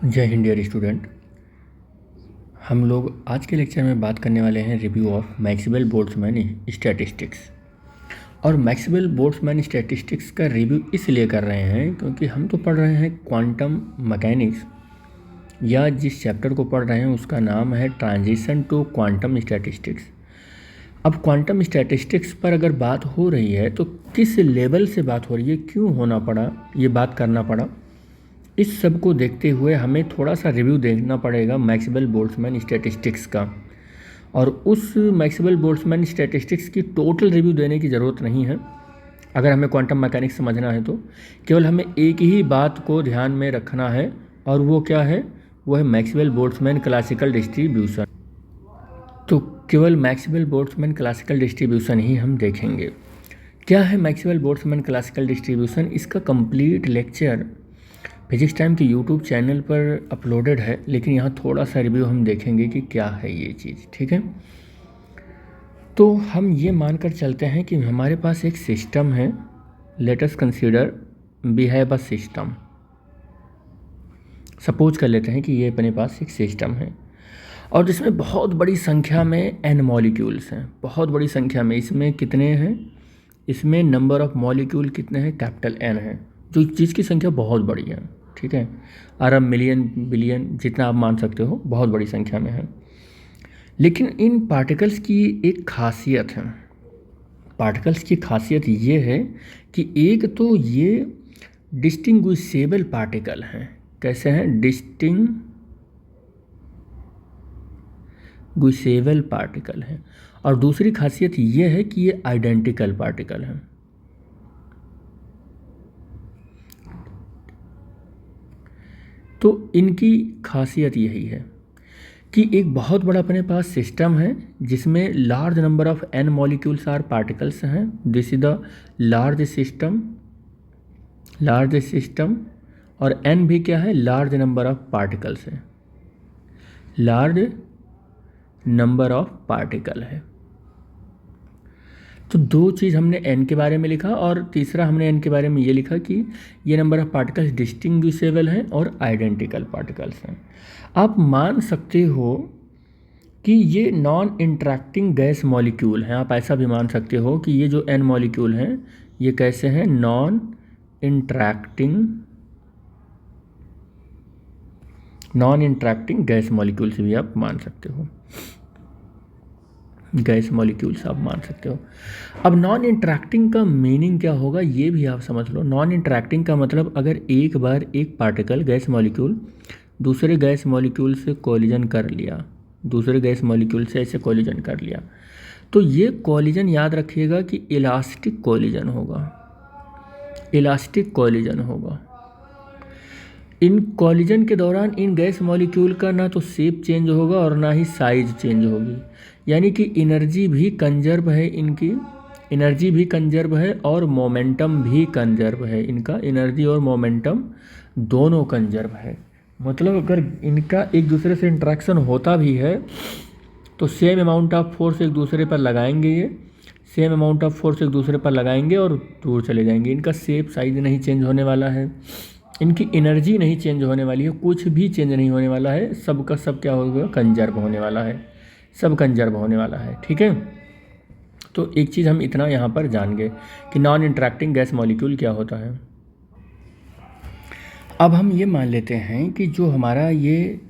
जय Hind dear student. हम लोग आज के लेक्चर में बात करने वाले हैं review of Maxwell Boltzmann statistics. और मैक्सवेल बोल्ट्जमैन स्टैटिस्टिक्स का रिव्यू इसलिए कर रहे हैं क्योंकि हम तो पढ़ रहे हैं क्वांटम मैकेनिक्स, या जिस चैप्टर को पढ़ रहे हैं उसका नाम है ट्रांजिशन टू क्वांटम स्टैटिस्टिक्स। अब क्वांटम स्टैटिस्टिक्स पर अगर बात हो रही है तो किस लेवल से बात हो रही है, क्यों होना पड़ा, ये बात करना पड़ा, इस सब को देखते हुए हमें थोड़ा सा रिव्यू देखना पड़ेगा मैक्सवेल बोल्ट्जमैन स्टैटिस्टिक्स का। और उस मैक्सवेल बोल्ट्जमैन स्टैटिस्टिक्स की टोटल रिव्यू देने की ज़रूरत नहीं है। अगर हमें क्वांटम मैकेनिक्स समझना है तो केवल हमें एक ही बात को ध्यान में रखना है, और वो क्या है, वो है मैक्सवेल बोल्ट्जमैन क्लासिकल डिस्ट्रीब्यूशन। तो केवल मैक्सवेल बोल्ट्जमैन क्लासिकल डिस्ट्रीब्यूशन ही हम देखेंगे। क्या है मैक्सवेल बोल्ट्जमैन क्लासिकल डिस्ट्रीब्यूशन? इसका कंप्लीट लेक्चर फिजिक्स टाइम के यूट्यूब चैनल पर अपलोडेड है, लेकिन यहाँ थोड़ा सा रिव्यू हम देखेंगे कि क्या है ये चीज़, ठीक है। तो हम ये मानकर चलते हैं कि हमारे पास एक सिस्टम है। Let us consider we have a system. Suppose कर लेते हैं कि ये अपने पास एक सिस्टम है और जिसमें बहुत बड़ी संख्या में एन मॉलिक्यूल्स हैं, बहुत बड़ी संख्या में। इसमें कितने हैं? इसमें नंबर ऑफ मॉलिक्यूल कितने हैं? कैपिटल एन है, जो चीज़ की संख्या बहुत बड़ी है, ठीक है। अरब, मिलियन, बिलियन, जितना आप मान सकते हो, बहुत बड़ी संख्या में है। लेकिन इन पार्टिकल्स की एक खासियत है। पार्टिकल्स की खासियत ये है कि एक तो ये डिस्टिंग्विशेबल पार्टिकल हैं। कैसे हैं? डिस्टिंग्विशेबल पार्टिकल हैं। और दूसरी खासियत ये है कि ये आइडेंटिकल पार्टिकल हैं। तो इनकी खासियत यही है कि एक बहुत बड़ा अपने पास सिस्टम है जिसमें large number of N molecules or particles हैं। This is the large system. और एन भी क्या है? लार्ज नंबर ऑफ पार्टिकल्स है, लार्ज नंबर ऑफ पार्टिकल है। तो दो चीज़ हमने एन के बारे में लिखा, और तीसरा हमने एन के बारे में ये लिखा कि ये नंबर ऑफ पार्टिकल्स डिस्टिंग्विशेबल हैं और आइडेंटिकल पार्टिकल्स हैं। आप मान सकते हो कि ये नॉन इंटरैक्टिंग गैस मॉलिक्यूल हैं। आप ऐसा भी मान सकते हो कि ये जो एन मॉलिक्यूल हैं ये कैसे हैं? नॉन इंटरैक्टिंग गैस मॉलिक्यूल्स भी आप मान सकते हो, गैस मॉलिक्यूल्स आप मान सकते हो। अब नॉन इंटरैक्टिंग का मीनिंग क्या होगा ये भी आप समझ लो। नॉन इंटरैक्टिंग का मतलब अगर एक बार एक पार्टिकल, गैस मॉलिक्यूल, दूसरे गैस मॉलिक्यूल से कोलिजन कर लिया, दूसरे गैस मॉलिक्यूल से ऐसे कोलिजन कर लिया, तो ये कोलिजन याद रखिएगा कि इलास्टिक कोलिजन होगा, इलास्टिक कोलिजन होगा। इन कोलिजन के दौरान इन गैस मॉलिक्यूल का ना तो शेप चेंज होगा और ना ही साइज चेंज होगी, यानी कि एनर्जी भी कंजर्व है, इनकी एनर्जी भी कंजर्व है और मोमेंटम भी कंजर्व है। इनका एनर्जी और मोमेंटम दोनों कंजर्व है। मतलब अगर इनका एक दूसरे से इंटरेक्शन होता भी है तो सेम अमाउंट ऑफ फोर्स एक दूसरे पर लगाएंगे, ये सेम अमाउंट ऑफ फोर्स एक दूसरे पर लगाएंगे और दूर चले जाएंगे। इनका शेप साइज नहीं चेंज होने वाला है, इनकी एनर्जी नहीं चेंज होने वाली है, कुछ भी चेंज नहीं होने वाला है। सबका सब क्या होगा? कंजर्व होने वाला है, सब कंजर्व होने वाला है, ठीक है। तो एक चीज़ हम इतना यहाँ पर जान गए कि नॉन इंटरैक्टिंग गैस मॉलिक्यूल क्या होता है। अब हम ये मान लेते हैं कि जो हमारा ये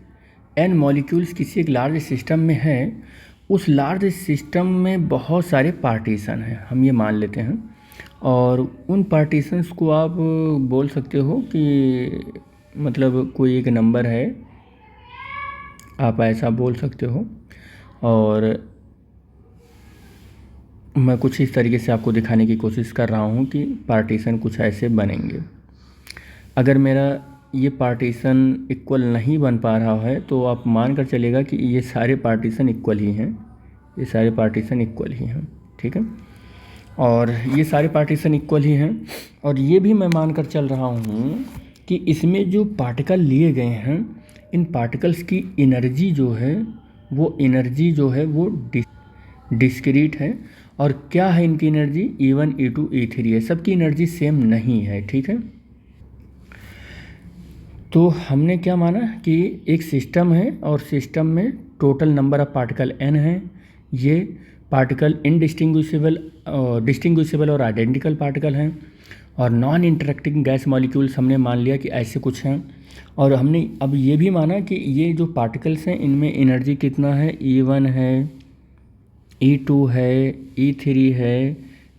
एन मॉलिक्यूल्स किसी एक लार्ज सिस्टम में है, उस लार्ज सिस्टम में बहुत सारे पार्टीशन हैं, हम ये मान लेते हैं। और उन पार्टीशंस को आप बोल सकते हो कि मतलब कोई एक नंबर है, आप ऐसा बोल सकते हो। और मैं कुछ इस तरीके से आपको दिखाने की कोशिश कर रहा हूँ कि पार्टीशन कुछ ऐसे बनेंगे। अगर मेरा ये पार्टीशन इक्वल नहीं बन पा रहा है तो आप मान कर चलेगा कि ये सारे पार्टीशन इक्वल ही हैं, ये सारे पार्टीशन इक्वल ही हैं, ठीक है। और ये सारे पार्टीशन इक्वल ही हैं। और ये भी मैं मान कर चल रहा हूँ कि इसमें जो पार्टिकल लिए गए हैं, इन पार्टिकल्स की एनर्जी जो है वो डिस्क्रीट है। और क्या है इनकी एनर्जी? E1, E2, E3 है। सबकी एनर्जी सेम नहीं है, ठीक है। तो हमने क्या माना कि एक सिस्टम है और सिस्टम में total number of particle n है। ये पार्टिकल इनडिस्टिंग्विशेबल डिस्टिंग्विशेबल और आइडेंटिकल पार्टिकल हैं। और नॉन इंटरेक्टिंग गैस मॉलिक्यूल्स हमने मान लिया कि ऐसे कुछ हैं। और हमने अब ये भी माना कि ये जो पार्टिकल्स हैं इनमें एनर्जी कितना है, E1 है, E2 है, E3 है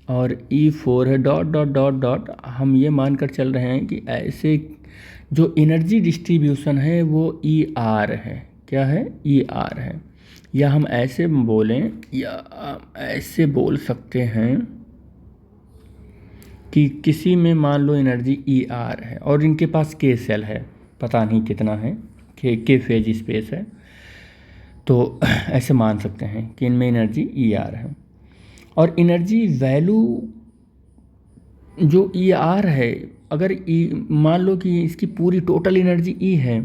और E4 है, डॉट डॉट डॉट डॉट। हम ये मानकर चल रहे हैं कि ऐसे जो एनर्जी डिस्ट्रीब्यूशन है वो ER है। क्या है? ER है। या हम ऐसे बोलें, या ऐसे बोल सकते हैं कि किसी में मान लो एनर्जी ER है और इनके पास K सेल है, पता नहीं कितना है, K फेज स्पेस है, तो ऐसे मान सकते हैं कि इनमें एनर्जी ER है। और एनर्जी वैल्यू जो ER है, अगर मान लो कि इसकी पूरी टोटल एनर्जी E है,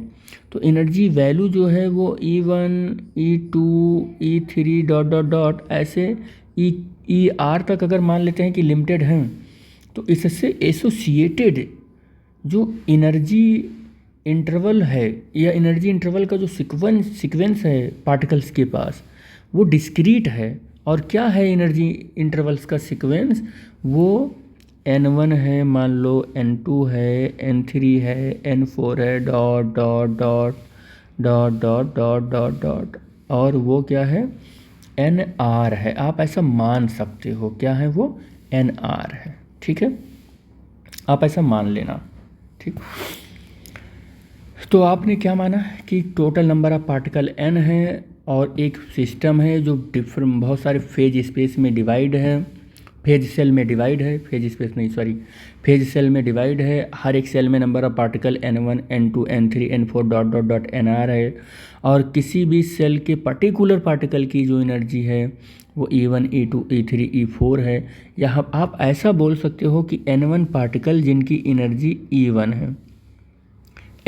तो एनर्जी वैल्यू जो है वो E1, E2, E3 dot dot dot ऐसे ER तक अगर मान लेते हैं कि लिमिटेड हैं, तो इससे एसोसिएटेड जो एनर्जी इंटरवल है या एनर्जी इंटरवल का जो सीक्वेंस है पार्टिकल्स के पास, वो डिस्क्रीट है। और क्या है एनर्जी इंटरवल्स का सीक्वेंस? वो N1 है, मान लो N2 है, N3 है, N4 है, dot dot dot dot dot dot dot dot, और वो क्या है? NR है। आप ऐसा मान सकते हो, क्या है वो? NR है। ठीक है, आप ऐसा मान लेना। ठीक, तो आपने क्या माना कि total number of particle n है और एक सिस्टम है जो डिफरेंट बहुत सारे फेज स्पेस में डिवाइड है, फेज सेल में डिवाइड है, फेज स्पेस नहीं सॉरी फेज सेल में डिवाइड है। हर एक सेल में number of particle N1, N2, N3, N4 dot dot dot NR है। और किसी भी सेल के पर्टिकुलर पार्टिकल की जो एनर्जी है वो E1, E2, E3, E4 है। यहाँ आप ऐसा बोल सकते हो कि N1 पार्टिकल जिनकी एनर्जी E1 है,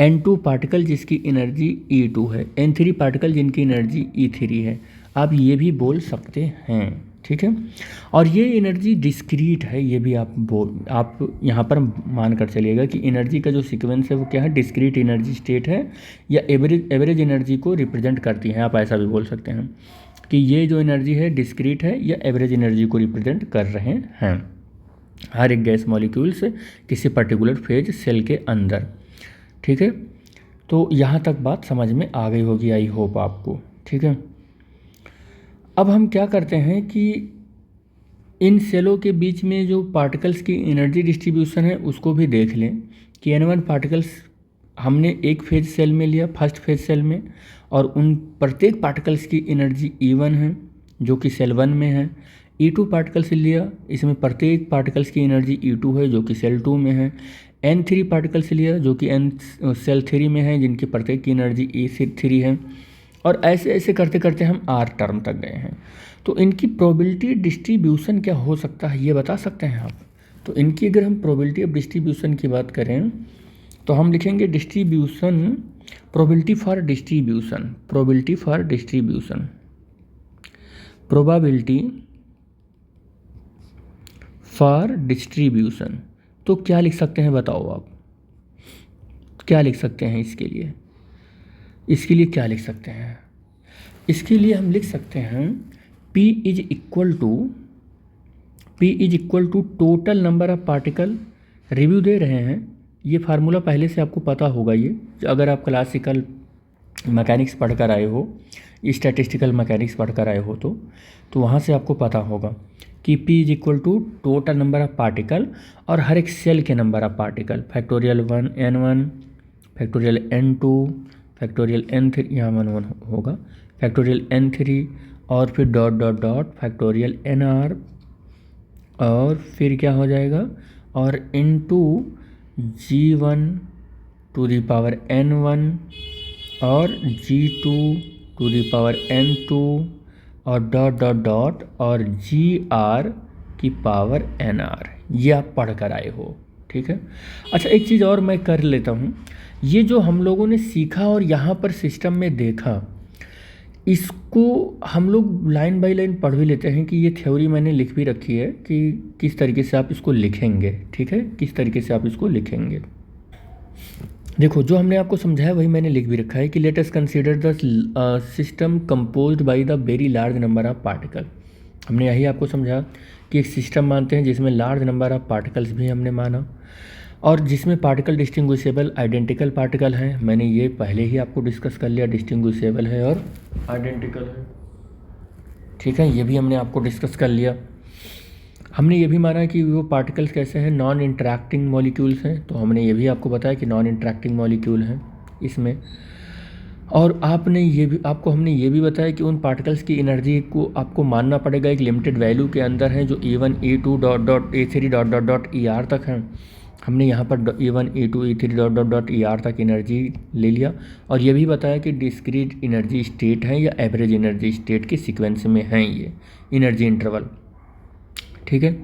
N2 पार्टिकल जिसकी एनर्जी E2 है, N3 पार्टिकल जिनकी एनर्जी E3 है। आप ये भी बोल सकते हैं। ठीक है, और ये एनर्जी डिस्क्रीट है, ये भी आप यहाँ पर मान कर चलिएगा कि एनर्जी का जो सीक्वेंस है वो क्या है? डिस्क्रीट एनर्जी स्टेट है या एवरेज एनर्जी को रिप्रेजेंट करती हैं। आप ऐसा भी बोल सकते हैं कि ये जो एनर्जी है डिस्क्रीट है या एवरेज एनर्जी को रिप्रेजेंट कर रहे हैं हर एक गैस मॉलिक्यूल से किसी पर्टिकुलर फेज सेल के अंदर। ठीक है, तो यहाँ तक बात समझ में आ गई होगी, आई होप आपको। ठीक है, अब हम क्या करते हैं कि इन सेलों के बीच में जो पार्टिकल्स की एनर्जी डिस्ट्रीब्यूशन है उसको भी देख लें कि N1 पार्टिकल्स हमने एक फेज सेल में लिया, फर्स्ट फेज सेल में, और उन प्रत्येक पार्टिकल्स की एनर्जी E1 है जो कि सेल 1 में है। E2 पार्टिकल से लिया, इसमें प्रत्येक पार्टिकल्स की एनर्जी E2 है जो कि सेल 2 में है। N3 पार्टिकल से लिया जो कि सेल 3 में है, जिनकी प्रत्येक की एनर्जी E3 है। और ऐसे ऐसे करते करते हम R टर्म तक गए हैं। तो इनकी प्रोबेबिलिटी डिस्ट्रीब्यूशन क्या हो सकता है ये बता सकते हैं आप? तो इनकी अगर हम प्रोबेबिलिटी ऑफ डिस्ट्रीब्यूशन की बात करें तो हम लिखेंगे distribution, probability for distribution, probability for distribution, probability for distribution. तो क्या लिख सकते हैं बताओ आप? क्या लिख सकते हैं इसके लिए? इसके लिए क्या लिख सकते हैं? इसके लिए हम लिख सकते हैं P is equal to total number of particle. Review दे रहे हैं, ये फार्मूला पहले से आपको पता होगा। ये अगर आप क्लासिकल मैकेनिक्स पढ़कर आए हो, स्टैटिस्टिकल मैकेनिक्स पढ़कर आए हो तो वहाँ से आपको पता होगा कि P is equal to total number of particle और हर एक सेल के number of particle, factorial N1, factorial N2, factorial N3, यहाँ 1 होगा, फैक्टोरियल N3 और फिर dot dot dot factorial NR, और फिर क्या हो जाएगा, और into G1 to the power N1 और G2 to the power N2 और डॉट डॉट डॉट और GR की पावर NR। ये आप पढ़ कर आए हो। ठीक है, अच्छा एक चीज़ और मैं कर लेता हूँ। ये जो हम लोगों ने सीखा और यहाँ पर सिस्टम में देखा, इसको हम लोग लाइन बाय लाइन पढ़ भी लेते हैं कि ये थ्योरी मैंने लिख भी रखी है कि किस तरीके से आप इसको लिखेंगे। ठीक है, किस तरीके से आप इसको लिखेंगे। देखो जो हमने आपको समझाया वही मैंने लिख भी रखा है कि late us consider the system composed by the very large number of particle. हमने यही आपको समझा कि एक सिस्टम मानते हैं जिसमें लार्ज नंबर ऑफ पार्टिकल्स भी हमने माना, और जिसमें पार्टिकल डिस्टिंग्विशेबल आइडेंटिकल पार्टिकल हैं। मैंने ये पहले ही आपको डिस्कस कर लिया, डिस्टिंग्विशेबल है और आइडेंटिकल है, ठीक है, ये भी हमने आपको डिस्कस कर लिया। हमने ये भी माना कि वो पार्टिकल्स कैसे हैं, नॉन इंटरैक्टिंग मॉलिक्यूल्स हैं, तो हमने ये भी आपको बताया कि नॉन इंटरैक्टिंग मॉलिक्यूल हैं इसमें। और हमने ये भी बताया कि उन पार्टिकल्स की एनर्जी को आपको मानना पड़ेगा एक लिमिटेड वैल्यू के अंदर है, जो E1 E2 dot dot E3 dot dot dot ER तक हैं। हमने यहाँ पर E1 E2 E3 dot dot dot ER तक एनर्जी ले लिया, और ये भी बताया कि डिस्क्रीट एनर्जी स्टेट हैं या एवरेज एनर्जी स्टेट के सीक्वेंस में हैं ये एनर्जी इंटरवल, ठीक है।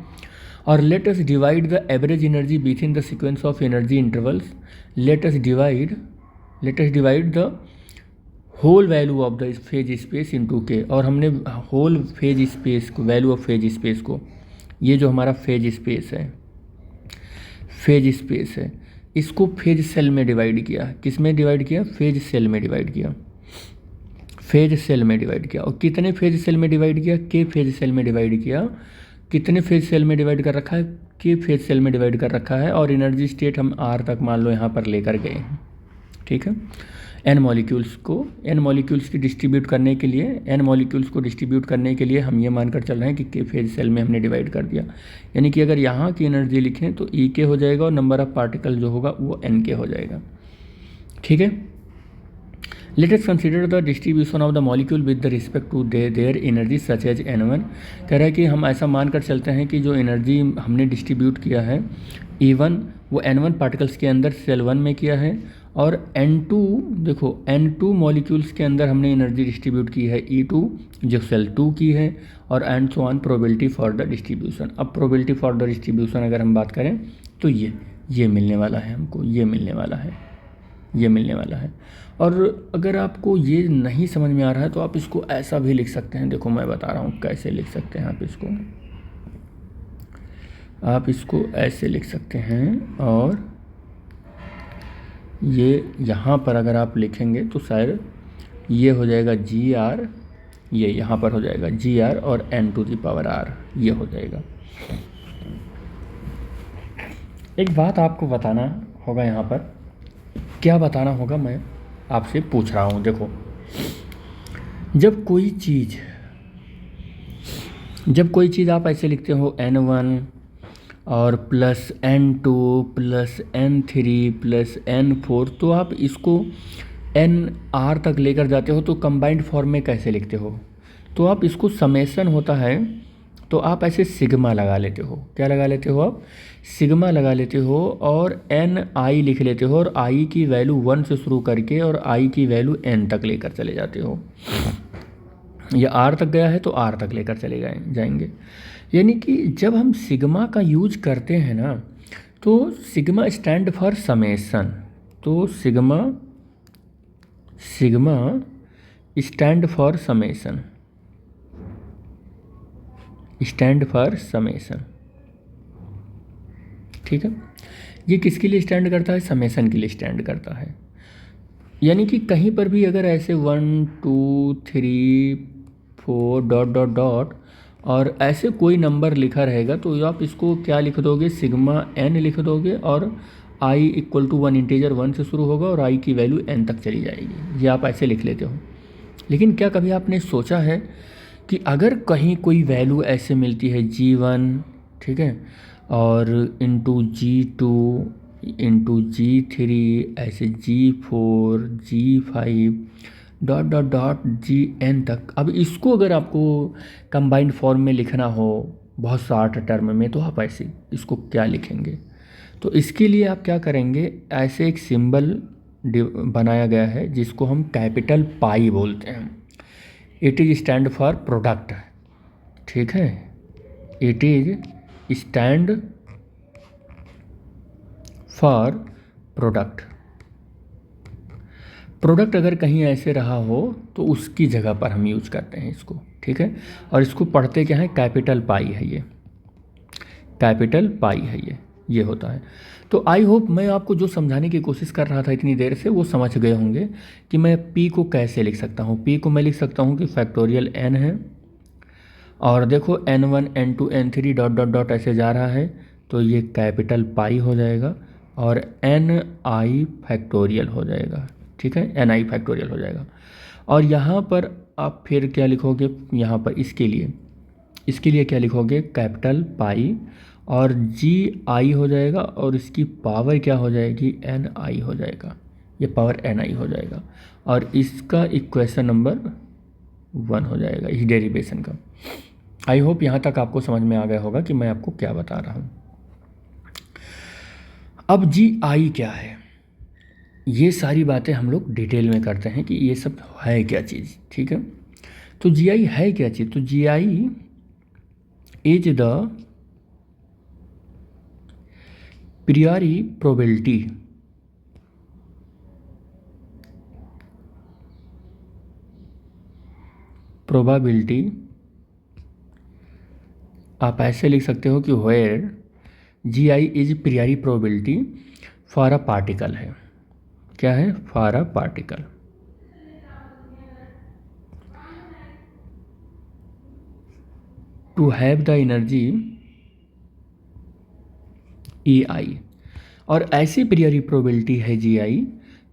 और let us divide the average energy within the sequence of energy intervals. Let us divide the whole value of the phase space into K. और हमने whole phase space को, value of phase space को, ये जो हमारा phase space है इसको phase cell में डिवाइड किया। किस में डिवाइड किया? फेज सेल में डिवाइड किया, और कितने फेज सेल में डिवाइड किया? के फेज सेल में डिवाइड किया। कितने फेज सेल में डिवाइड कर रखा है? के फेज सेल में डिवाइड कर रखा है। और एनर्जी स्टेट हम R तक मान लो यहाँ पर लेकर गए हैं, ठीक है। n मॉलिक्यूल्स को डिस्ट्रीब्यूट करने के लिए हम ये मानकर चल रहे हैं कि के फेज सेल में हमने डिवाइड कर दिया। यानी कि अगर यहाँ की एनर्जी लिखें तो E के हो जाएगा और नंबर ऑफ पार्टिकल जो होगा वो n के हो जाएगा, ठीक है। Let us consider the distribution of the molecule with the respect to their energy such as N1। कह रहा है कि हम ऐसा मानकर चलते हैं कि जो एनर्जी हमने डिस्ट्रीब्यूट किया है E1 वो N1 पार्टिकल्स के अंदर सेल 1 में किया है, और N2 देखो N2 मॉलिक्यूल्स के अंदर हमने एनर्जी डिस्ट्रीब्यूट की है E2 जो सेल 2 की है, और and so on probability for the distribution. अब प्रोबेबिलिटी फॉर द डिस्ट्रीब्यूशन अगर हम बात करें तो ये मिलने वाला है हमको, ये मिलने वाला है। और अगर आपको ये नहीं समझ में आ रहा है तो आप इसको ऐसा भी लिख सकते हैं। देखो मैं बता रहा हूँ कैसे लिख सकते हैं आप इसको ऐसे लिख सकते हैं, और ये यहाँ पर अगर आप लिखेंगे तो शायद ये हो जाएगा GR, ये यहाँ पर हो जाएगा GR और N⁻R ये हो जाएगा। एक बात आपको बताना होगा, यहाँ पर क्या बताना होगा मैं आपसे पूछ रहा हूँ। देखो जब कोई चीज़ आप ऐसे लिखते हो N1 और plus N2 plus N3 plus N4, तो आप इसको NR तक लेकर जाते हो तो कंबाइंड फॉर्म में कैसे लिखते हो? तो आप इसको समेसन होता है तो आप ऐसे सिग्मा लगा लेते हो। क्या लगा लेते हो आप? सिग्मा लगा लेते हो, और NI लिख लेते हो, और I की वैल्यू 1 से शुरू करके और I की वैल्यू N तक लेकर चले जाते हो। या R तक गया है तो R तक लेकर चले जाएंगे। यानी कि जब हम सिग्मा का यूज करते हैं ना, तो सिग्मा स्टैंड फॉर समेसन, तो सिग्मा स्टैंड फॉर समेसन, ठीक है। ये किसके लिए स्टैंड करता है? समेसन के लिए स्टैंड करता है। यानी कि कहीं पर भी अगर ऐसे 1 2 3 4 डॉट डॉट डॉट और ऐसे कोई नंबर लिखा रहेगा तो आप इसको क्या लिख दोगे? सिग्मा n लिख दोगे, और I = 1 इंटीजर 1 से शुरू होगा और I की वैल्यू n तक चली जाएगी। ये आप ऐसे लिख लेते हो। लेकिन क्या कभी आपने सोचा है कि अगर कहीं कोई वैल्यू ऐसे मिलती है G1, ठीक है, और इंटू G2 इंटू G3 ऐसे G4 G5 dot dot dot Gn तक। अब इसको अगर आपको कंबाइंड फॉर्म में लिखना हो बहुत शॉर्ट टर्म में, तो आप ऐसे इसको क्या लिखेंगे? तो इसके लिए आप क्या करेंगे? ऐसे एक सिंबल बनाया गया है जिसको हम कैपिटल पाई बोलते हैं। It is stand for product, ठीक है। It is stand for product. Product अगर कहीं ऐसे रहा हो तो उसकी जगह पर हम यूज करते हैं इसको, ठीक है। और इसको पढ़ते क्या है? कैपिटल पाई है ये, कैपिटल पाई है ये, ये होता है। तो आई होप मैं आपको जो समझाने की कोशिश कर रहा था इतनी देर से वो समझ गए होंगे कि मैं p को कैसे लिख सकता हूँ। p को मैं लिख सकता हूँ कि फैक्टोरियल n है, और देखो n1 n2 n3 dot dot dot ऐसे जा रहा है, तो ये कैपिटल पाई हो जाएगा और एन आई फैक्टोरियल हो जाएगा। ठीक है, एन आई फैक्टोरियल हो जाएगा। और यहाँ पर आप फिर क्या लिखोगे, यहाँ पर इसके लिए क्या लिखोगे, कैपिटल पाई और जी आई हो जाएगा, और इसकी पावर क्या हो जाएगी, एन आई हो जाएगा, ये पावर एन आई हो जाएगा, और इसका इक्वेशन नंबर 1 हो जाएगा इस डेरिवेशन का। आई होप यहाँ तक आपको समझ में आ गया होगा कि मैं आपको क्या बता रहा हूँ। अब जी आई क्या है, ये सारी बातें हम लोग डिटेल में करते हैं कि ये सब है क्या चीज़। ठीक है, तो जी आई है क्या चीज़, तो G I is the priori probability आप ऐसे लिख सकते हो कि where G I is priori probability for a particle है। क्या है, for a particle to have the energy E I. और ऐसी प्रियोरी प्रोबेबिलिटी है जी आई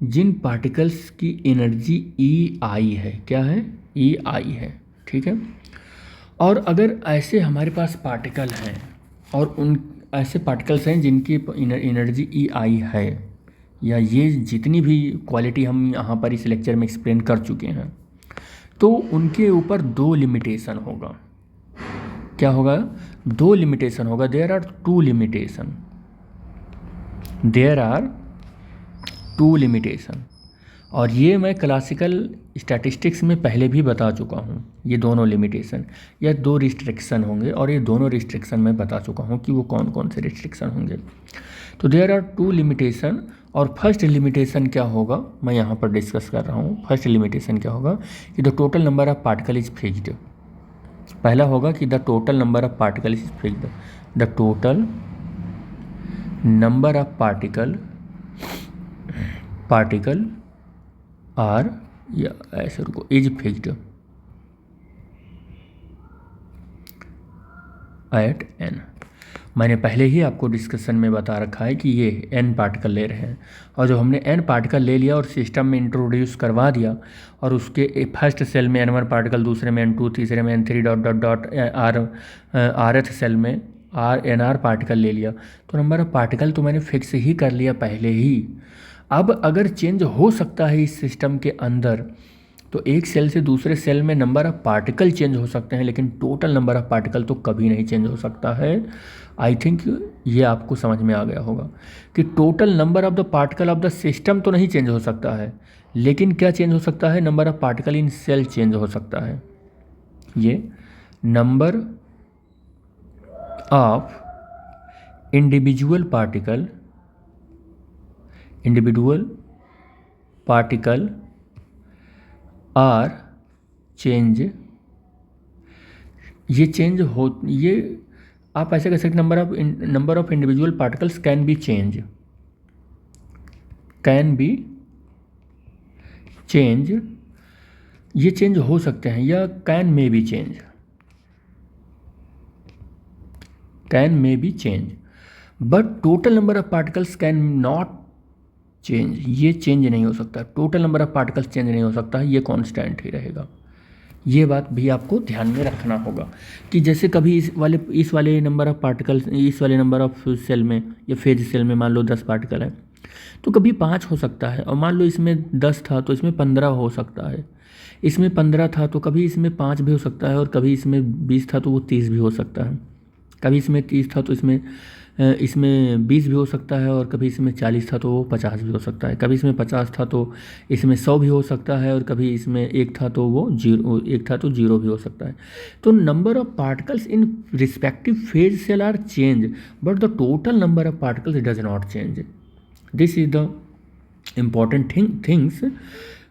जिन पार्टिकल्स की एनर्जी ई आई है। क्या है, ई आई है। ठीक है, और अगर ऐसे हमारे पास पार्टिकल हैं और उन ऐसे पार्टिकल्स हैं जिनकी एनर्जी ई आई है, या ये जितनी भी क्वालिटी हम यहाँ पर इस लेक्चर में एक्सप्लेन कर चुके हैं, तो उनके ऊपर 2 लिमिटेशन होगा। क्या होगा, 2 लिमिटेशन होगा। There are 2 limitation. और ये मैं क्लासिकल स्टैटिस्टिक्स में पहले भी बता चुका हूँ। ये दोनों लिमिटेशन या 2 रिस्ट्रिक्शन होंगे, और ये दोनों रिस्ट्रिक्शन मैं बता चुका हूँ कि वो कौन कौन से रिस्ट्रिक्शन होंगे। तो देयर आर 2 लिमिटेशन, और फर्स्ट लिमिटेशन क्या होगा मैं यहाँ पर डिस्कस कर रहा हूँ। फर्स्ट लिमिटेशन क्या होगा कि the total number of particle is fixed. पहला होगा कि the total number of particle is fixed. The total number of particle are, या ऐसे रुको, इज फिक्स्ड एट एन। मैंने पहले ही आपको डिस्कशन में बता रखा है कि ये n पार्टिकल ले रहे हैं, और जब हमने n पार्टिकल ले लिया और सिस्टम में इंट्रोड्यूस करवा दिया, और उसके फर्स्ट सेल में n1 पार्टिकल, दूसरे में n2, तीसरे में n3 dot dot dot rth cell में nr पार्टिकल ले लिया, तो नंबर ऑफ पार्टिकल तो मैंने फिक्स ही कर लिया पहले ही। अब अगर चेंज हो सकता है इस सिस्टम के अंदर, तो एक सेल से दूसरे सेल में नंबर ऑफ पार्टिकल चेंज हो सकते हैं, लेकिन टोटल नंबर ऑफ पार्टिकल तो कभी नहीं चेंज हो सकता है। आई थिंक ये आपको समझ में आ गया होगा कि total number of the particle of the system तो नहीं चेंज हो सकता है, लेकिन क्या चेंज हो सकता है, number of particle in cell change हो सकता है। ये नंबर of individual particle are change, ये चेंज हो, ये आप ऐसे कह सकते, number of individual particles can be change, ये चेंज हो सकते हैं, या can may be change, but total number of particles cannot change. ये चेंज नहीं हो सकता, total number of particles change नहीं हो सकता है, ये कांस्टेंट ही रहेगा। ये बात भी आपको ध्यान में रखना होगा कि जैसे कभी इस वाले नंबर ऑफ पार्टिकल्स, इस वाले नंबर ऑफ सेल में या फेज सेल में मान लो 10 पार्टिकल है, तो कभी 5 हो सकता है, और मान लो इसमें 10 था तो इसमें 15 हो सकता है, इसमें 15 था तो कभी इसमें 5 भी हो सकता है, और कभी इसमें 20 था तो वो 30 भी हो सकता है, कभी इसमें 30 था तो इसमें 20 भी हो सकता है, और कभी इसमें 40 था तो वो 50 भी हो सकता है, कभी इसमें 50 था तो इसमें 100 भी हो सकता है, और कभी इसमें 1 था तो वो 0 भी हो सकता है। तो number of particles in respective phase cell are change, but the total number of particles does not change. This is the important things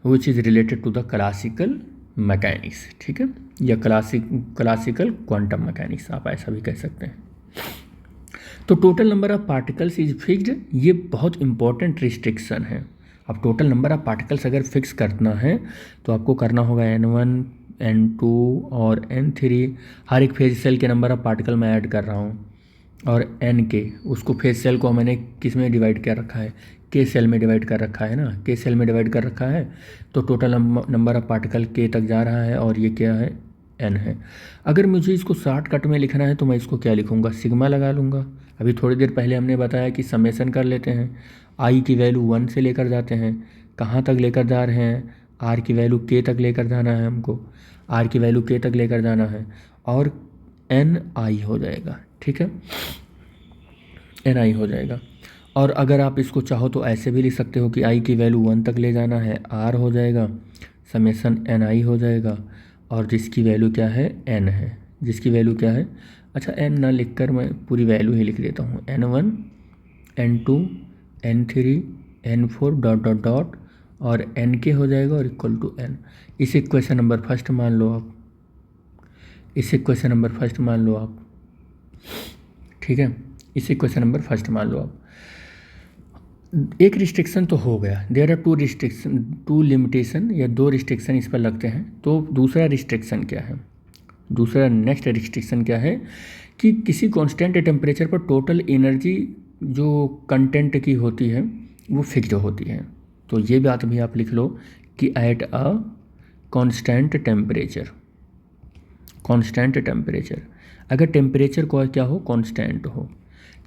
which is related to the classical mechanics. ठीक है, या क्लासिकल क्वांटम मैकेनिक्स आप ऐसा भी कह सकते हैं। तो total number of particles is fixed, ये बहुत इंपॉर्टेंट रिस्ट्रिक्शन है। अब टोटल नंबर ऑफ पार्टिकल्स अगर फिक्स करना है तो आपको करना होगा N1 N2 और N3, हर एक फेज सेल के नंबर ऑफ पार्टिकल मैं ऐड कर रहा हूँ, और N के उसको फेज सेल को मैंने किस में डिवाइड कर रखा है, K सेल में डिवाइड कर रखा है ना, K सेल में डिवाइड कर रखा है, तो total number of particle K तक जा रहा है और ये क्या है, N है। अगर मुझे इसको शॉर्टकट में लिखना है तो मैं इसको क्या लिखूँगा, सिग्मा लगा लूँगा। अभी थोड़ी देर पहले हमने बताया कि समेसन कर लेते हैं, I की वैल्यू 1 से लेकर जाते हैं, कहाँ तक लेकर जा रहे हैं, R की वैल्यू K तक लेकर जाना है हमको, R की वैल्यू K तक लेकर जाना है, और NI हो जाएगा, ठीक है, NI हो जाएगा। और अगर आप इसको चाहो तो ऐसे भी लिख सकते हो कि I की वैल्यू 1 तक ले जाना है, R हो जाएगा, समेसन NI हो जाएगा, और जिसकी वैल्यू क्या है, N है, जिसकी वैल्यू क्या है, अच्छा N ना लिखकर मैं पूरी वैल्यू ही लिख देता हूँ, N1 N2 N3 N4 dot dot dot और Nk हो जाएगा और इक्वल टू N। इसे क्वेश्चन नंबर फर्स्ट मान लो आप, इसे क्वेश्चन नंबर फर्स्ट मान लो आप, ठीक है, इसे क्वेश्चन नंबर फर्स्ट मान लो आप। एक रिस्ट्रिक्शन तो हो गया, there are two restriction, two limitation या 2 रिस्ट्रिक्शन इस पर लगते हैं। तो दूसरा रिस्ट्रिक्शन क्या है, दूसरा नेक्स्ट रिस्ट्रिक्शन क्या है कि किसी कांस्टेंट टेम्परेचर पर टोटल एनर्जी जो कंटेंट की होती है वो फिक्स्ड होती है। तो ये बात भी आप लिख लो कि at a constant temperature, constant temperature, अगर टेम्परेचर को क्या हो, कांस्टेंट हो,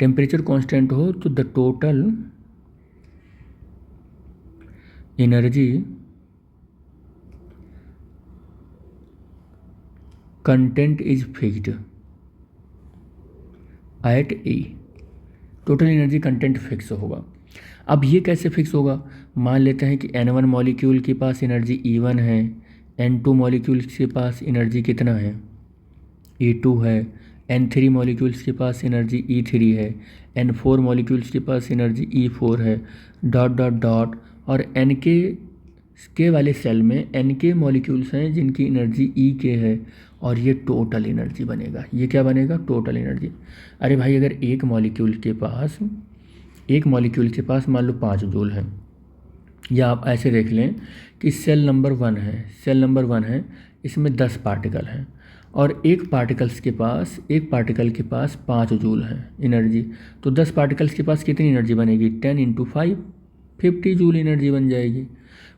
टेम्परेचर कांस्टेंट हो तो the total energy content is fixed at E, total energy content fix होगा। अब ये कैसे फिक्स होगा, मान लेते हैं कि N1 मॉलिक्यूल के पास एनर्जी E1 है, N2 मॉलिक्यूल्स के पास एनर्जी कितना है, E2 है, N3 मॉलिक्यूल्स के पास एनर्जी E3 है, N4 मॉलिक्यूल्स के पास एनर्जी E4 है, डॉट डॉट डॉट, और के वाले सेल में Nk मॉलिक्यूल्स हैं जिनकी एनर्जी Ek है, और ये टोटल एनर्जी बनेगा। ये क्या बनेगा, टोटल एनर्जी। अरे भाई अगर एक मॉलिक्यूल के पास मान लो 5 जूल है, या आप ऐसे देख लें कि सेल नंबर 1 है, सेल नंबर 1 है, इसमें 10 पार्टिकल हैं, और एक पार्टिकल के पास 5 जूल है एनर्जी, तो 10 पार्टिकल्स के पास कितनी एनर्जी बनेगी, 10 × 5 50 जूल एनर्जी बन जाएगी।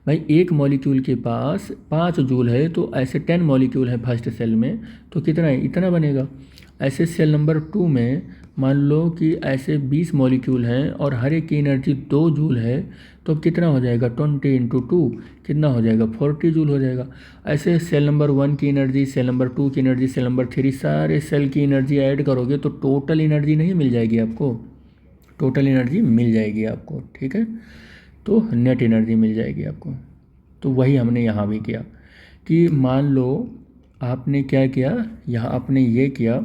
भाई एक मॉलिक्यूल के पास 5 जूल है, तो ऐसे 10 मॉलिक्यूल है फर्स्ट सेल में, तो कितना है, इतना बनेगा। ऐसे सेल नंबर 2 में मान लो कि ऐसे 20 मॉलिक्यूल हैं और हर एक की एनर्जी 2 जूल है, तो अब कितना हो जाएगा, 20 × 2 कितना हो जाएगा, 40 जूल हो जाएगा। ऐसे सेल नंबर 1 की एनर्जी, सेल नंबर 2 की एनर्जी, सेल नंबर 3, सारे सेल की एनर्जी ऐड करोगे तो टोटल एनर्जी नहीं मिल जाएगी आपको, टोटल एनर्जी मिल जाएगी आपको, ठीक है, तो नेट एनर्जी मिल जाएगी आपको। तो वही हमने यहाँ भी किया कि मान लो आपने क्या किया, यहाँ आपने ये किया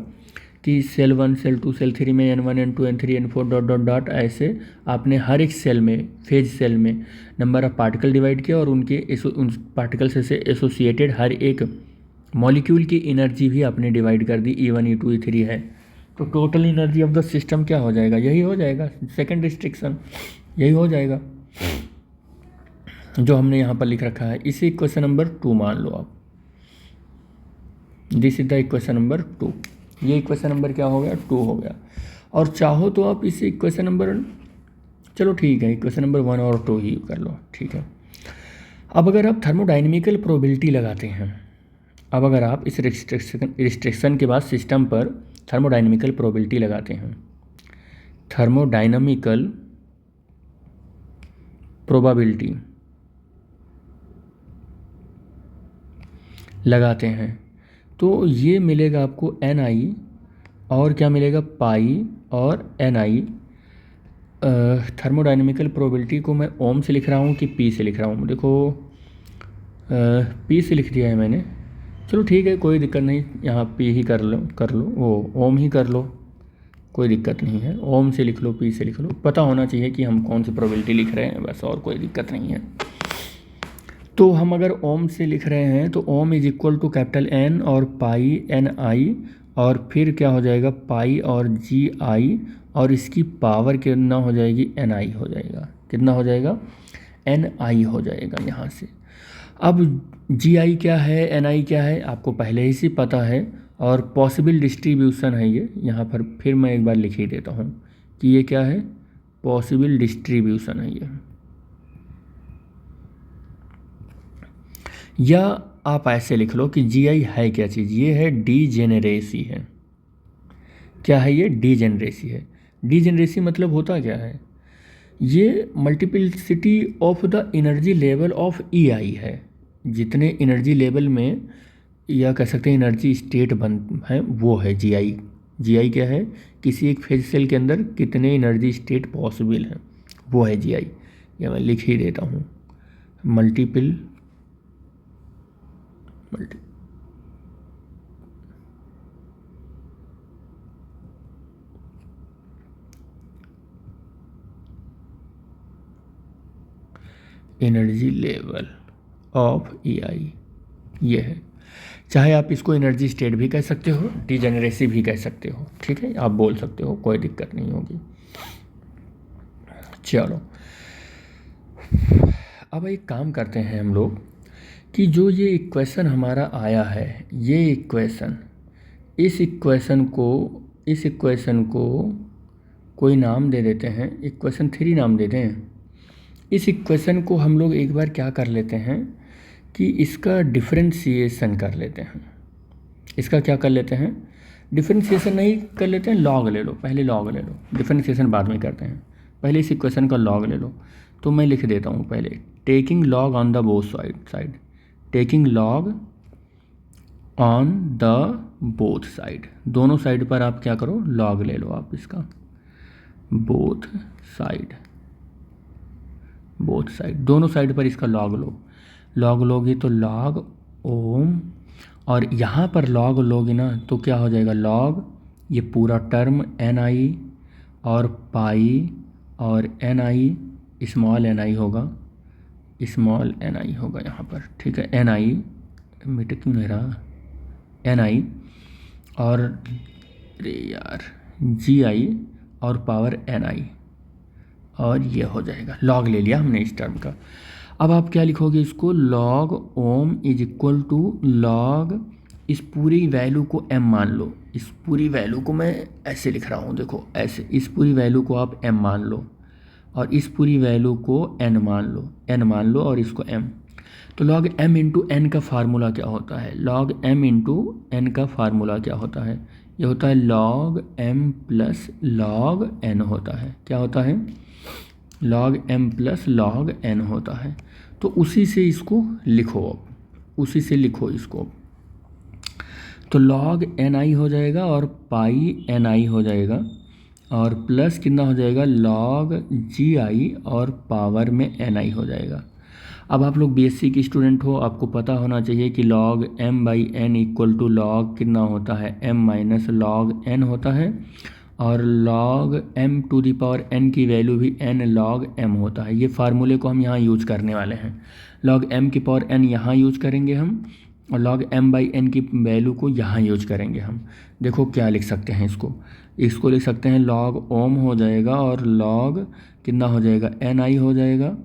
कि सेल 1 सेल 2 सेल 3 में N1 N2 N3 N4 dot dot dot, ऐसे आपने हर एक सेल में, फेज सेल में नंबर ऑफ पार्टिकल डिवाइड किया, और उन पार्टिकल से एसोसिएटेड हर एक मॉलिक्यूल की एनर्जी भी आपने डिवाइड कर दी, E1 E2 E3 है, तो total energy of the system क्या हो जाएगा, यही हो जाएगा, सेकेंड रिस्ट्रिक्शन यही हो जाएगा जो हमने यहाँ पर लिख रखा है। इसे इक्वेशन नंबर 2 मान लो आप, this is the equation number 2, ये इक्वेशन नंबर क्या हो गया, 2 हो गया। और चाहो तो आप इसे इक्वेशन नंबर, चलो ठीक है, इक्वेशन नंबर 1 और 2 ही कर लो, ठीक है। अब अगर आप थर्मोडाइनमिकल प्रोबेबिलिटी लगाते हैं, अब अगर आप इस रिस्ट्रिक्शन के बाद सिस्टम पर थर्मोडाइनमिकल प्रोबेबिलिटी लगाते हैं, थर्मोडाइनमिकल प्रोबेबिलिटी लगाते हैं, तो ये मिलेगा आपको Ni, और क्या मिलेगा, पाई और Ni। थर्मोडाइनमिकल प्रोबेबिलिटी को मैं ओम से लिख रहा हूँ कि पी से लिख रहा हूँ, देखो पी से लिख दिया है मैंने, चलो ठीक है, कोई दिक्कत नहीं, यहाँ पी ही कर लो, वो ओम ही कर लो, कोई दिक्कत नहीं है, ओम से लिख लो, पी से लिख लो, पता होना चाहिए कि हम कौन सी प्रोबेबिलिटी लिख रहे हैं, बस, और कोई दिक्कत नहीं है। तो हम अगर ओम से लिख रहे हैं तो ohm is equal to capital N और पाई Ni और फिर क्या हो जाएगा पाई और जी आई, और इसकी पावर कितना हो जाएगी एन आई हो जाएगा, कितना हो जाएगा एन आई हो जाएगा यहाँ से। अब जी आई क्या है एन आई क्या है आपको पहले ही से पता है, और पॉसिबल डिस्ट्रीब्यूशन है ये, यहाँ पर फिर मैं एक बार लिख ही देता हूँ कि ये क्या है पॉसिबल डिस्ट्रीब्यूशन है ये। या आप ऐसे लिख लो कि जी आई है क्या चीज़, ये है डीजेनरेसी है। क्या है ये डीजेनरेसी है। डीजेनरेसी मतलब होता क्या है, ये multiplicity of the energy level of E I है। जितने एनर्जी लेवल में या कह सकते हैं एनर्जी स्टेट बन है वो है जी आई। जी आई क्या है, किसी एक फेज सेल के अंदर कितने एनर्जी स्टेट पॉसिबल हैं वो है जी आई। या मैं लिख ही देता हूँ multi energy level of E आई ये है। चाहे आप इसको एनर्जी स्टेट भी कह सकते हो, डीजेनरेसी भी कह सकते हो, ठीक है आप बोल सकते हो, कोई दिक्कत नहीं होगी। चलो अब एक काम करते हैं हम लोग कि जो ये इक्वेशन हमारा आया है, ये इक्वेशन इस इक्वेशन को कोई नाम दे देते हैं, इक्वेशन 3 नाम दे दें। इस इक्वेशन को हम लोग एक बार क्या कर लेते हैं कि इसका डिफरेंशिएशन कर लेते हैं। इसका क्या कर लेते हैं, डिफरेंशिएशन नहीं कर लेते हैं, लॉग ले लो, पहले लॉग ले लो, डिफरेंशिएशन बाद में करते हैं, पहले इस इक्वेशन का लॉग ले लो। तो मैं लिख देता हूँ पहले taking log on the both side, taking log on the both side, दोनों साइड पर आप क्या करो लॉग ले लो आप इसका, बोथ साइड दोनों साइड पर इसका लॉग लो। लॉग लोगे तो लॉग ओम, और यहाँ पर लॉग लोगे ना तो क्या हो जाएगा लॉग ये पूरा टर्म एन आई और पाई और एन आई स्मॉल एन आई होगा, स्मॉल एन आई होगा यहाँ पर, ठीक है एन आई मिट क्यों नहीं रहा एन आई और अरे यार जी आई और पावर एन आई, और ये हो जाएगा लॉग ले लिया हमने इस टर्म का। अब आप क्या लिखोगे इसको log Om is equal to log, इस पूरी वैल्यू को m मान लो, इस पूरी वैल्यू को मैं ऐसे लिख रहा हूँ देखो ऐसे, इस पूरी वैल्यू को आप m मान लो और इस पूरी वैल्यू को n मान लो और इसको m। तो log m इंटू एन का फार्मूला क्या होता है, log m इंटू एन का फार्मूला क्या होता है, ये होता है log m plus log n होता है, क्या होता है log m plus log n होता है। तो उसी से इसको लिखो, अब उसी से लिखो इसको, तो log एन आई हो जाएगा और पाई एन आई हो जाएगा और प्लस कितना हो जाएगा log जी आई और पावर में एन आई हो जाएगा। अब आप लोग बीएससी के स्टूडेंट हो, आपको पता होना चाहिए कि log m by N equal to log कितना होता है m माइनस log n होता है, और log m to the power n की वैल्यू भी n log m होता है। ये फार्मूले को हम यहाँ यूज करने वाले हैं, log m की पावर n यहाँ यूज करेंगे हम और log m बाई n की वैल्यू को यहाँ यूज करेंगे हम। देखो क्या लिख सकते हैं इसको लिख सकते हैं log ओम हो जाएगा और log कितना हो जाएगा एन आई हो जाएगा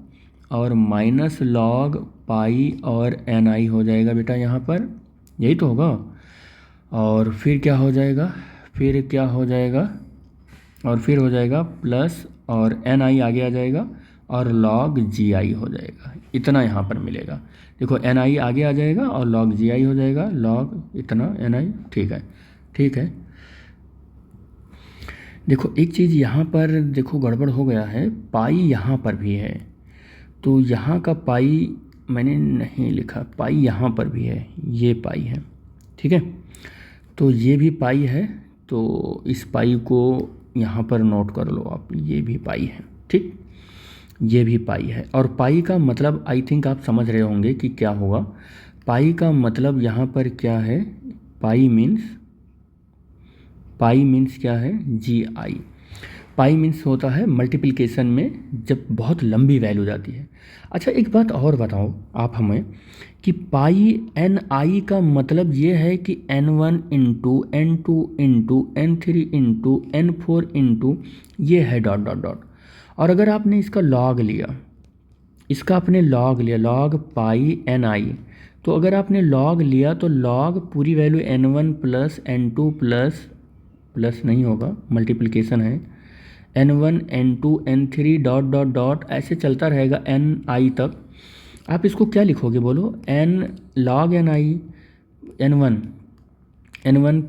और माइनस log पाई और एन आई हो जाएगा बेटा यहाँ पर, यही तो होगा। और फिर क्या हो जाएगा, और फिर हो जाएगा प्लस और एन आई आगे आ जाएगा और log जी आई हो जाएगा, इतना यहाँ पर मिलेगा। देखो एन आई आगे आ जाएगा और log जी आई हो जाएगा, log इतना एन आई, ठीक है। देखो एक चीज़ यहाँ पर देखो गड़बड़ हो गया है, पाई यहाँ पर भी है, तो यहाँ का पाई मैंने नहीं लिखा, पाई यहाँ पर भी है, ये पाई है, ठीक है। तो ये भी पाई है, तो इस पाई को यहाँ पर नोट कर लो आप, ये भी पाई है, ठीक, ये भी पाई है। और पाई का मतलब आई थिंक आप समझ रहे होंगे कि क्या होगा। पाई का मतलब यहाँ पर क्या है, पाई मीन्स क्या है जी आई। पाई मीन्स होता है मल्टीप्लिकेशन में जब बहुत लंबी वैल्यू जाती है। अच्छा एक बात और बताओ आप हमें कि पाई एन आई का मतलब ये है कि n1 into n2 into n3 into n4 into ये है डॉट डॉट डॉट। और अगर आपने इसका लॉग लिया, इसका आपने लॉग लिया, लॉग पाई एन आई, तो अगर आपने लॉग लिया तो लॉग पूरी value n1 plus n2 plus नहीं होगा, मल्टीप्लिकेशन है, n1 n2 n3 dot dot dot ऐसे चलता रहेगा n आई तक। आप इसको क्या लिखोगे बोलो, n log n आई n1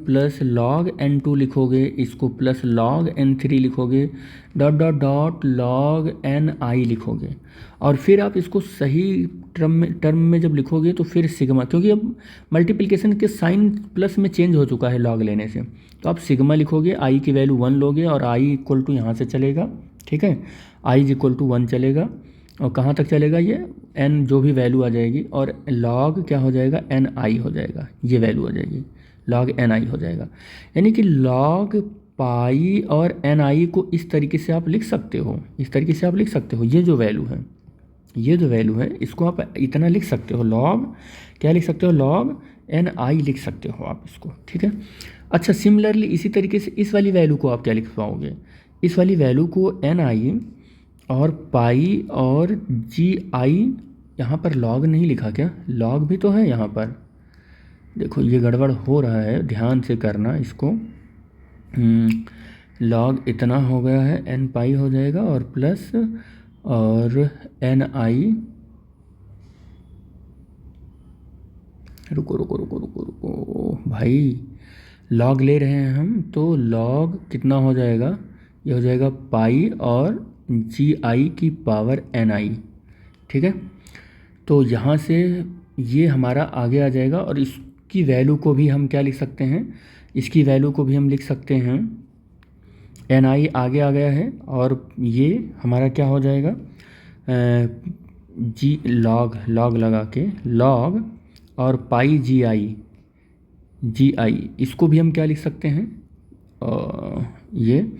प्लस log n2 लिखोगे, इसको प्लस log n3 लिखोगे, dot dot dot log n आई लिखोगे। और फिर आप इसको सही टर्म में जब लिखोगे तो फिर सिग्मा, क्योंकि अब मल्टीप्लिकेशन के साइन प्लस में चेंज हो चुका है लॉग लेने से, तो आप सिग्मा लिखोगे, आई की वैल्यू 1 लोगे और आई इक्वल टू यहाँ से चलेगा, ठीक है, आई इज इक्वल टू 1 चलेगा और कहाँ तक चलेगा ये n जो भी वैल्यू आ जाएगी, और log क्या हो जाएगा n आई हो जाएगा, ये वैल्यू आ जाएगी log n आई हो जाएगा। यानी कि log पाई और n आई को इस तरीके से आप लिख सकते हो, इस तरीके से आप लिख सकते हो, ये जो वैल्यू है, ये जो वैल्यू है इसको आप इतना लिख सकते हो, log क्या लिख सकते हो, log n आई लिख सकते हो आप इसको, ठीक है। अच्छा सिमिलरली इसी तरीके से इस वाली वैल्यू को आप क्या लिख पाओगे, इस वाली वैल्यू को n आई और पाई और जी आई, यहाँ पर लॉग नहीं लिखा क्या, लॉग भी तो है यहाँ पर, देखो ये गड़बड़ हो रहा है, ध्यान से करना इसको। लॉग इतना हो गया है, n पाई हो जाएगा और प्लस और n आई, रुको रुको रुको रुको रुको भाई, लॉग ले रहे हैं हम, तो लॉग कितना हो जाएगा, ये हो जाएगा पाई और जी आई की पावर एन आई, ठीक है। तो यहाँ से ये हमारा आगे आ जाएगा और इसकी वैल्यू को भी हम क्या लिख सकते हैं, इसकी वैल्यू को भी हम लिख सकते हैं, एन आई आगे आ गया है और ये हमारा क्या हो जाएगा, जी लॉग लगा के लॉग और पाई जी आई इसको भी हम क्या लिख सकते हैं, ये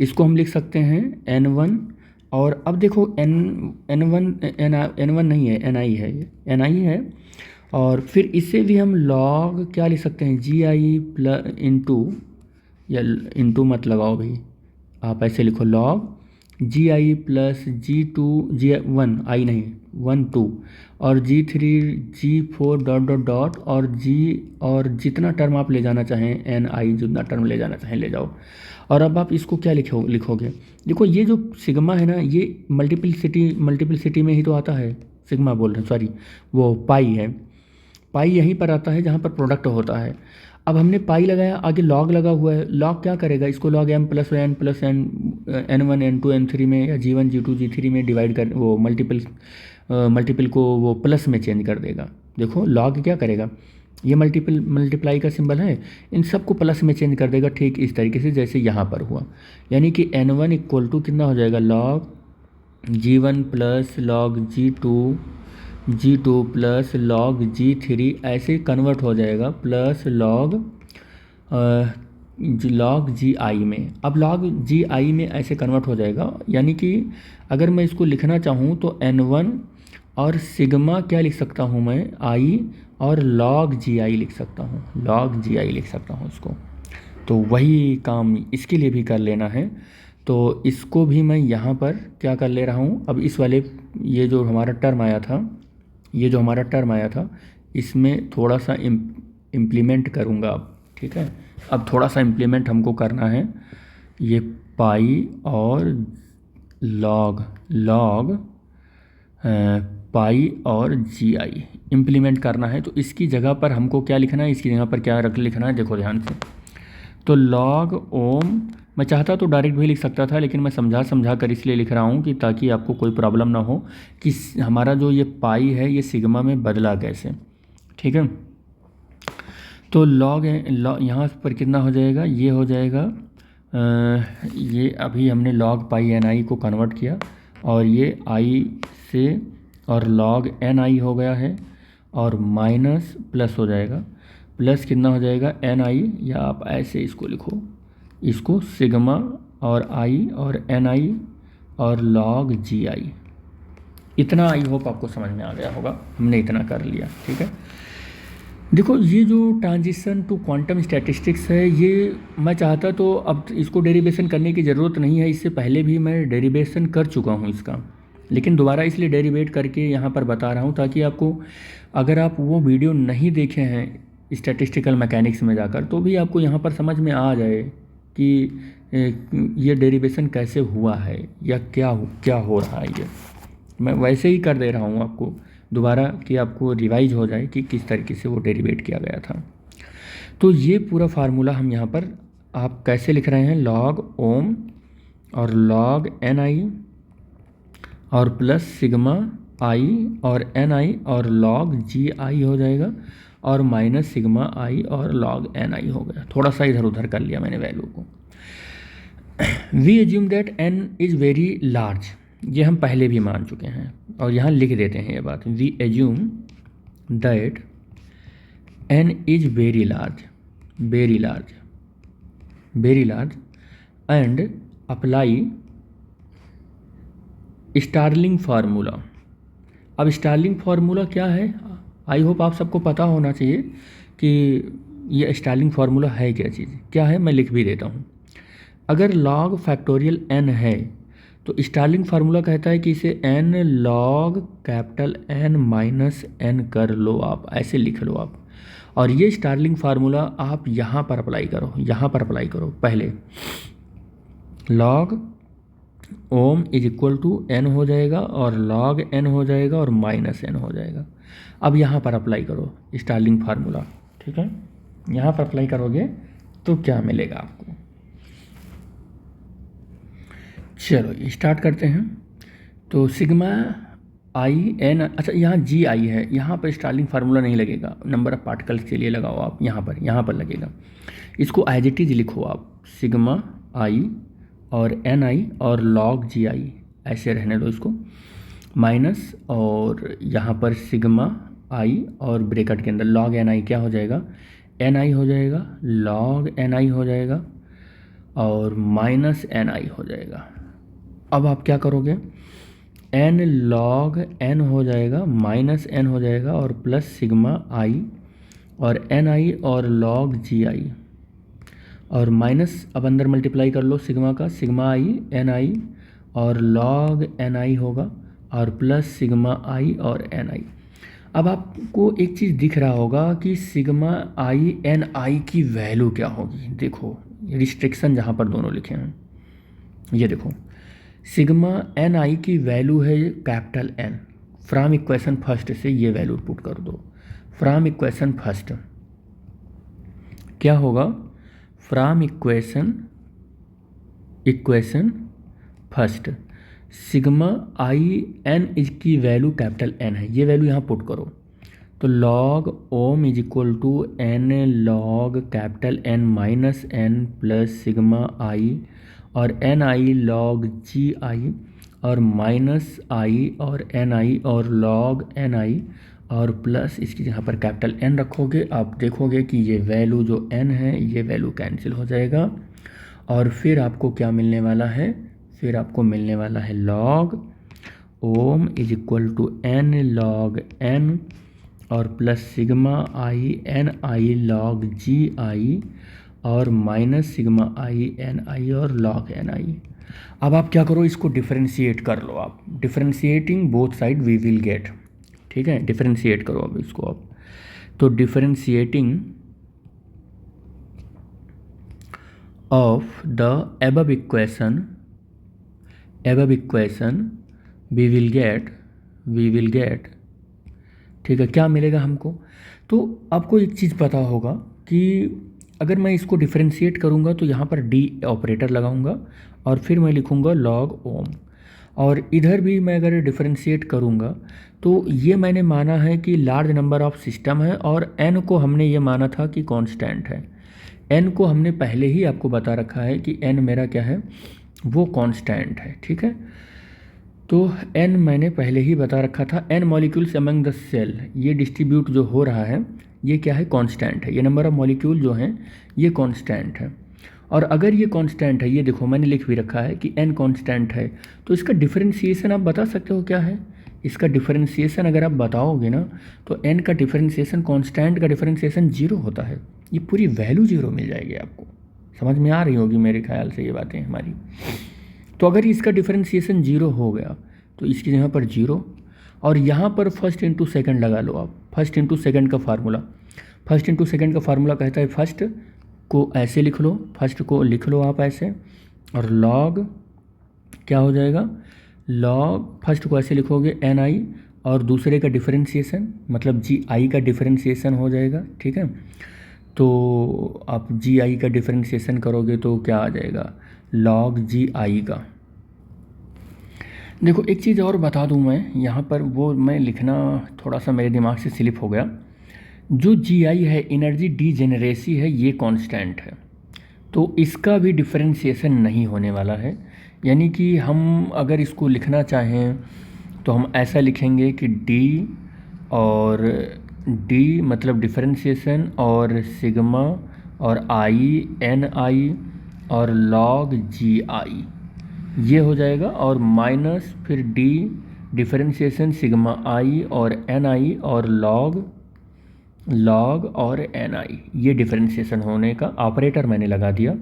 इसको हम लिख सकते हैं n1, और अब देखो n1 नहीं है, ni है, ये ni है, और फिर इससे भी हम log क्या लिख सकते हैं, जी आई प्लस इंटू, या इंटू मत लगाओ भाई, आप ऐसे लिखो log जी आई प्लस G1 आई नहीं 1 2 और G3 G4 dot dot dot और और जितना टर्म आप ले जाना चाहें एन आई, जितना टर्म ले जाना चाहें ले जाओ। और अब आप इसको क्या लिखोगे, देखो ये जो सिग्मा है ना, ये मल्टीप्लिसिटी में ही तो आता है, सिग्मा बोल रहे हैं सॉरी, वो पाई है, पाई यहीं पर आता है जहाँ पर प्रोडक्ट होता है। अब हमने पाई लगाया, आगे लॉग लगा हुआ है, लॉग क्या करेगा, इसको log m plus n plus n1 n2 n3 में या g1 g2 g3 में डिवाइड कर, वो मल्टीपल को वो प्लस में चेंज कर देगा। देखो लॉग क्या करेगा, ये मल्टीप्लाई का सिंबल है, इन सबको प्लस में चेंज कर देगा, ठीक इस तरीके से जैसे यहाँ पर हुआ। यानी कि n1 इक्वल टू कितना हो जाएगा, log g1 plus log g2 plus log g3 ऐसे कन्वर्ट हो जाएगा, प्लस लॉग जी आई में, अब लॉग जी आई में ऐसे कन्वर्ट हो जाएगा। यानी कि अगर मैं इसको लिखना चाहूँ तो n1 और सिग्मा क्या लिख सकता हूँ मैं, आई और log जी आई लिख सकता हूँ, log जी आई लिख सकता हूँ इसको। तो वही काम इसके लिए भी कर लेना है, तो इसको भी मैं यहाँ पर क्या कर ले रहा हूँ, अब इस वाले ये जो हमारा टर्म आया था, इसमें थोड़ा सा इम्प्लीमेंट करूँगा अब, ठीक है। अब थोड़ा सा इम्प्लीमेंट हमको करना है, ये पाई और लॉग पाई और जी आई इम्प्लीमेंट करना है। तो इसकी जगह पर हमको क्या लिखना है, इसकी जगह पर क्या लिखना है, देखो ध्यान से। तो लॉग ओम, मैं चाहता तो डायरेक्ट भी लिख सकता था, लेकिन मैं समझा कर इसलिए लिख रहा हूँ कि ताकि आपको कोई प्रॉब्लम ना हो कि हमारा जो ये पाई है ये सिग्मा में बदला कैसे, ठीक है। तो लॉग यहाँ पर कितना हो जाएगा, ये हो जाएगा, ये अभी हमने लॉग पाई एन आई को कन्वर्ट किया और ये आई से और लॉग एन आई हो गया है और माइनस प्लस हो जाएगा, प्लस कितना हो जाएगा एन आई, या आप ऐसे इसको लिखो, इसको सिग्मा और आई और एन आई और लॉग जी आई। इतना आई होप आपको समझ में आ गया होगा, हमने इतना कर लिया। ठीक है, देखो ये जो ट्रांजिशन टू क्वांटम स्टैटिस्टिक्स है, ये मैं चाहता तो अब इसको डेरिवेशन करने की ज़रूरत नहीं है, इससे पहले भी मैं डेरिवेशन कर चुका हूँ इसका, लेकिन दोबारा इसलिए डेरिवेट करके यहाँ पर बता रहा हूँ ताकि आपको, अगर आप वो वीडियो नहीं देखे हैं स्टैटिस्टिकल मैकेनिक्स में जाकर, तो भी आपको यहाँ पर समझ में आ जाए कि ये डेरिवेशन कैसे हुआ है या क्या हो रहा है। ये मैं वैसे ही कर दे रहा हूँ आपको दोबारा कि आपको रिवाइज हो जाए कि किस तरीके से वो डेरिवेट किया गया था। तो ये पूरा फार्मूला हम यहाँ पर आप कैसे लिख रहे हैं, लॉग ओम और लॉग एन आई और प्लस सिग्मा आई और एन आई और लॉग जी आई हो जाएगा और माइनस सिग्मा आई और लॉग एन आई हो गया। थोड़ा सा इधर उधर कर लिया मैंने वैल्यू को। We assume that N is very large, ये हम पहले भी मान चुके हैं और यहाँ लिख देते हैं ये बात। We assume that N is very large, very large, very large and apply Stirling formula. अब स्टार्लिंग फार्मूला क्या है, आई होप आप सबको पता होना चाहिए कि ये स्टार्लिंग फार्मूला है क्या चीज़, क्या है, मैं लिख भी देता हूँ। अगर लॉग फैक्टोरियल n है तो स्टार्लिंग फार्मूला कहता है कि इसे n log capital N minus n कर लो, आप ऐसे लिख लो आप। और ये स्टार्लिंग फार्मूला आप यहाँ पर अप्लाई करो, यहाँ पर अप्लाई करो। पहले log Om is equal to n हो जाएगा और लॉग n हो जाएगा और माइनस n हो जाएगा। अब यहाँ पर अप्लाई करो स्टार्लिंग फार्मूला। ठीक है, यहाँ पर अप्लाई करोगे तो क्या मिलेगा आपको, चलो स्टार्ट करते हैं। तो सिग्मा आई एन, अच्छा यहाँ जी आई है, यहाँ पर स्टार्लिंग फार्मूला नहीं लगेगा, नंबर ऑफ पार्टिकल्स के लिए लगाओ आप, यहाँ पर लगेगा। इसको एज इट इज लिखो आप, सिग्मा आई और एन आई और लॉग जी आई ऐसे रहने दो इसको, माइनस और यहाँ पर सिग्मा आई और ब्रैकेट के अंदर लॉग एन आई क्या हो जाएगा, एन आई हो जाएगा, लॉग एन आई हो जाएगा और माइनस एन आई हो जाएगा। अब आप क्या करोगे, n लॉग n हो जाएगा, माइनस n हो जाएगा और प्लस सिग्मा आई और एन आई और लॉग जी आई और माइनस, अब अंदर मल्टीप्लाई कर लो सिग्मा का, सिग्मा आई एन आई और लॉग एन आई होगा और प्लस सिग्मा आई और एन आई। अब आपको एक चीज़ दिख रहा होगा कि सिग्मा आई एन आई की वैल्यू क्या होगी। देखो रिस्ट्रिक्शन जहाँ पर दोनों लिखे हैं, ये देखो सिग्मा एन आई की वैल्यू है capital N। From equation first से ये वैल्यू पुट कर दो, फ्रॉम इक्वेशन फर्स्ट क्या होगा, from equation first sigma I N is की वैल्यू कैपिटल N है, ये वैल्यू यहाँ पुट करो। तो log Om is equal to n log capital N minus n plus sigma I और N I log ji I और minus आई और N I और लॉग एन आई और प्लस इसकी यहाँ पर कैपिटल N रखोगे। आप देखोगे कि ये वैल्यू जो n है ये वैल्यू कैंसिल हो जाएगा और फिर आपको क्या मिलने वाला है, फिर आपको मिलने वाला है log Om is equal to n log n और plus sigma I N I log ji I और minus sigma I N I और लॉग एन आई। अब आप क्या करो, इसको डिफरेंशिएट कर लो आप, differentiating both side we will get. ठीक है, डिफरेंशिएट करो अब इसको आप। तो differentiating of the above equation we will get. ठीक है, क्या मिलेगा हमको, तो आपको एक चीज़ पता होगा कि अगर मैं इसको डिफरेंशिएट करूँगा तो यहाँ पर डी ऑपरेटर लगाऊंगा और फिर मैं लिखूँगा लॉग ओम, और इधर भी मैं अगर डिफरेंशिएट करूँगा तो ये मैंने माना है कि लार्ज नंबर ऑफ सिस्टम है और n को हमने ये माना था कि कांस्टेंट है। n को हमने पहले ही आपको बता रखा है कि n मेरा क्या है, वो कांस्टेंट है। ठीक है, तो n मैंने पहले ही बता रखा था, n molecules among the cell, ये डिस्ट्रीब्यूट जो हो रहा है ये क्या है, कांस्टेंट है। ये नंबर ऑफ मॉलिक्यूल जो हैं ये कांस्टेंट है और अगर ये कांस्टेंट है, ये देखो मैंने लिख भी रखा है कि n कांस्टेंट है, तो इसका डिफरेंशिएशन आप बता सकते हो क्या है। इसका डिफरेंशिएशन अगर आप बताओगे ना, तो n का डिफरेंशिएशन, कांस्टेंट का डिफरेंशिएशन 0 होता है। ये पूरी वैल्यू 0 मिल जाएगी आपको। समझ में आ रही होगी मेरे ख्याल से ये बातें हमारी। तो अगर इसका डिफरेंशिएशन 0 हो गया तो इसकी जगह पर 0, और यहाँ पर फर्स्ट इंटू सेकंड लगा लो आप। फर्स्ट इंटू सेकंड का फार्मूला, फर्स्ट इंटू सेकंड का फार्मूला कहता है फर्स्ट को ऐसे लिख लो, फर्स्ट को लिख लो आप ऐसे, और लॉग क्या हो जाएगा, लॉग फर्स्ट को ऐसे लिखोगे एन आई, और दूसरे का डिफरेंशिएशन मतलब जी आई का डिफरेंशिएशन हो जाएगा। ठीक है, तो आप जी आई का डिफरेंशिएशन करोगे तो क्या आ जाएगा, लॉग जी आई का। देखो एक चीज़ और बता दूं मैं यहाँ पर, वो मैं लिखना थोड़ा सा मेरे दिमाग से स्लिप हो गया। जो जी आई है, एनर्जी डीजेनरेसी है, ये कांस्टेंट है, तो इसका भी डिफरेंशिएशन नहीं होने वाला है। यानी कि हम अगर इसको लिखना चाहें तो हम ऐसा लिखेंगे कि डी, और डी मतलब डिफरेंशिएशन, और सिग्मा, और आई एन आई, और लॉग जी आई, ये हो जाएगा, और माइनस फिर डी डिफरेंशिएशन सिग्मा आई और एन आई और लॉग और एन आई, ये डिफरेंशिएशन होने का ऑपरेटर मैंने लगा दिया।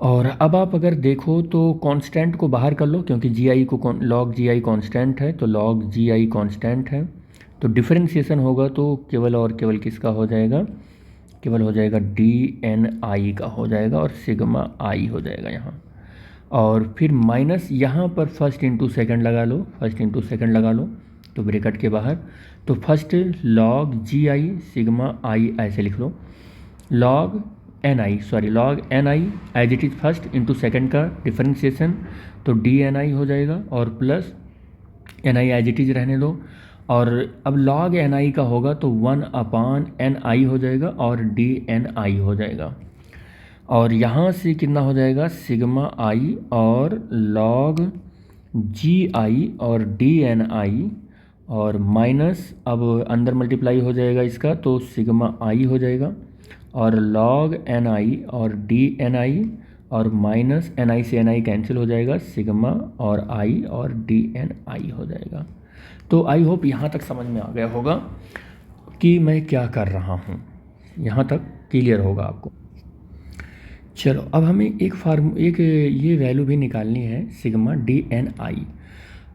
और अब आप अगर देखो तो कांस्टेंट को बाहर कर लो, क्योंकि जी आई को लॉग जी आई कांस्टेंट है, तो लॉग जी आई कांस्टेंट है, तो डिफरेंशिएशन होगा तो केवल और केवल किसका हो जाएगा, केवल हो जाएगा डी एन आई का हो जाएगा, और सिग्मा आई हो जाएगा यहाँ। और फिर माइनस यहाँ पर फर्स्ट इंटू सेकंड लगा लो, फर्स्ट इंटू सेकंड लगा लो, तो ब्रैकेट के बाहर, तो first log ji I sigma I ऐसे लिख लो, log N I, sorry log N I as it is first into second का डिफरेंशिएशन, तो डी एन आई हो जाएगा, और plus N I as it is रहने दो, और अब लॉग एन आई का होगा तो 1/n आई हो जाएगा, और डी एन आई हो जाएगा। और यहाँ से कितना हो जाएगा, सिग्मा आई और लॉग जी आई और डी एन आई, और माइनस अब अंदर मल्टीप्लाई हो जाएगा इसका, तो सिग्मा आई हो जाएगा, और लॉग एन आई और डी एन आई, और माइनस एन आई से एन आई कैंसिल हो जाएगा, सिग्मा और आई और डी एन आई हो जाएगा। तो आई होप यहाँ तक समझ में आ गया होगा कि मैं क्या कर रहा हूँ, यहाँ तक क्लियर होगा आपको। चलो अब हमें एक ये वैल्यू भी निकालनी है, सिग्मा डी एन आई।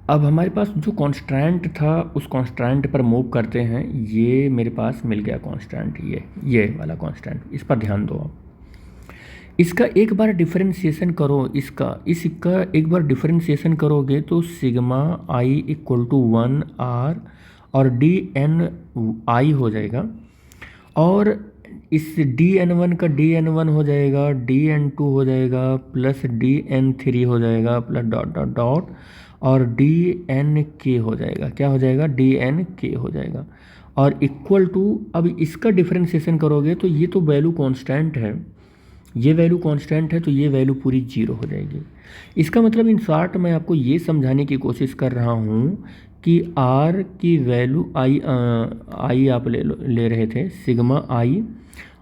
अब हमारे पास जो कांस्टेंट था उस कांस्टेंट पर मूव करते हैं, ये मेरे पास मिल गया कांस्टेंट, ये वाला कांस्टेंट, इस पर ध्यान दो आप। इसका एक बार डिफरेंशिएशन करो, इसका एक बार डिफरेंशिएशन करोगे तो sigma I equal to 1 R और डी एन आई हो जाएगा, और इस डी एन वन का डी एन वन हो जाएगा, डी एन टू हो जाएगा, प्लस डी एन थ्री हो जाएगा, प्लस डॉट डॉट डॉट, और डी एन के हो जाएगा, क्या हो जाएगा, डी एन के हो जाएगा, और इक्वल टू, अब इसका डिफरेंशिएशन करोगे तो ये तो वैल्यू कांस्टेंट है, ये वैल्यू कांस्टेंट है, तो ये वैल्यू पूरी 0 हो जाएगी। इसका मतलब इन शॉर्ट मैं आपको ये समझाने की कोशिश कर रहा हूँ कि आर की वैल्यू आई आप ले रहे थे सिग्मा आई,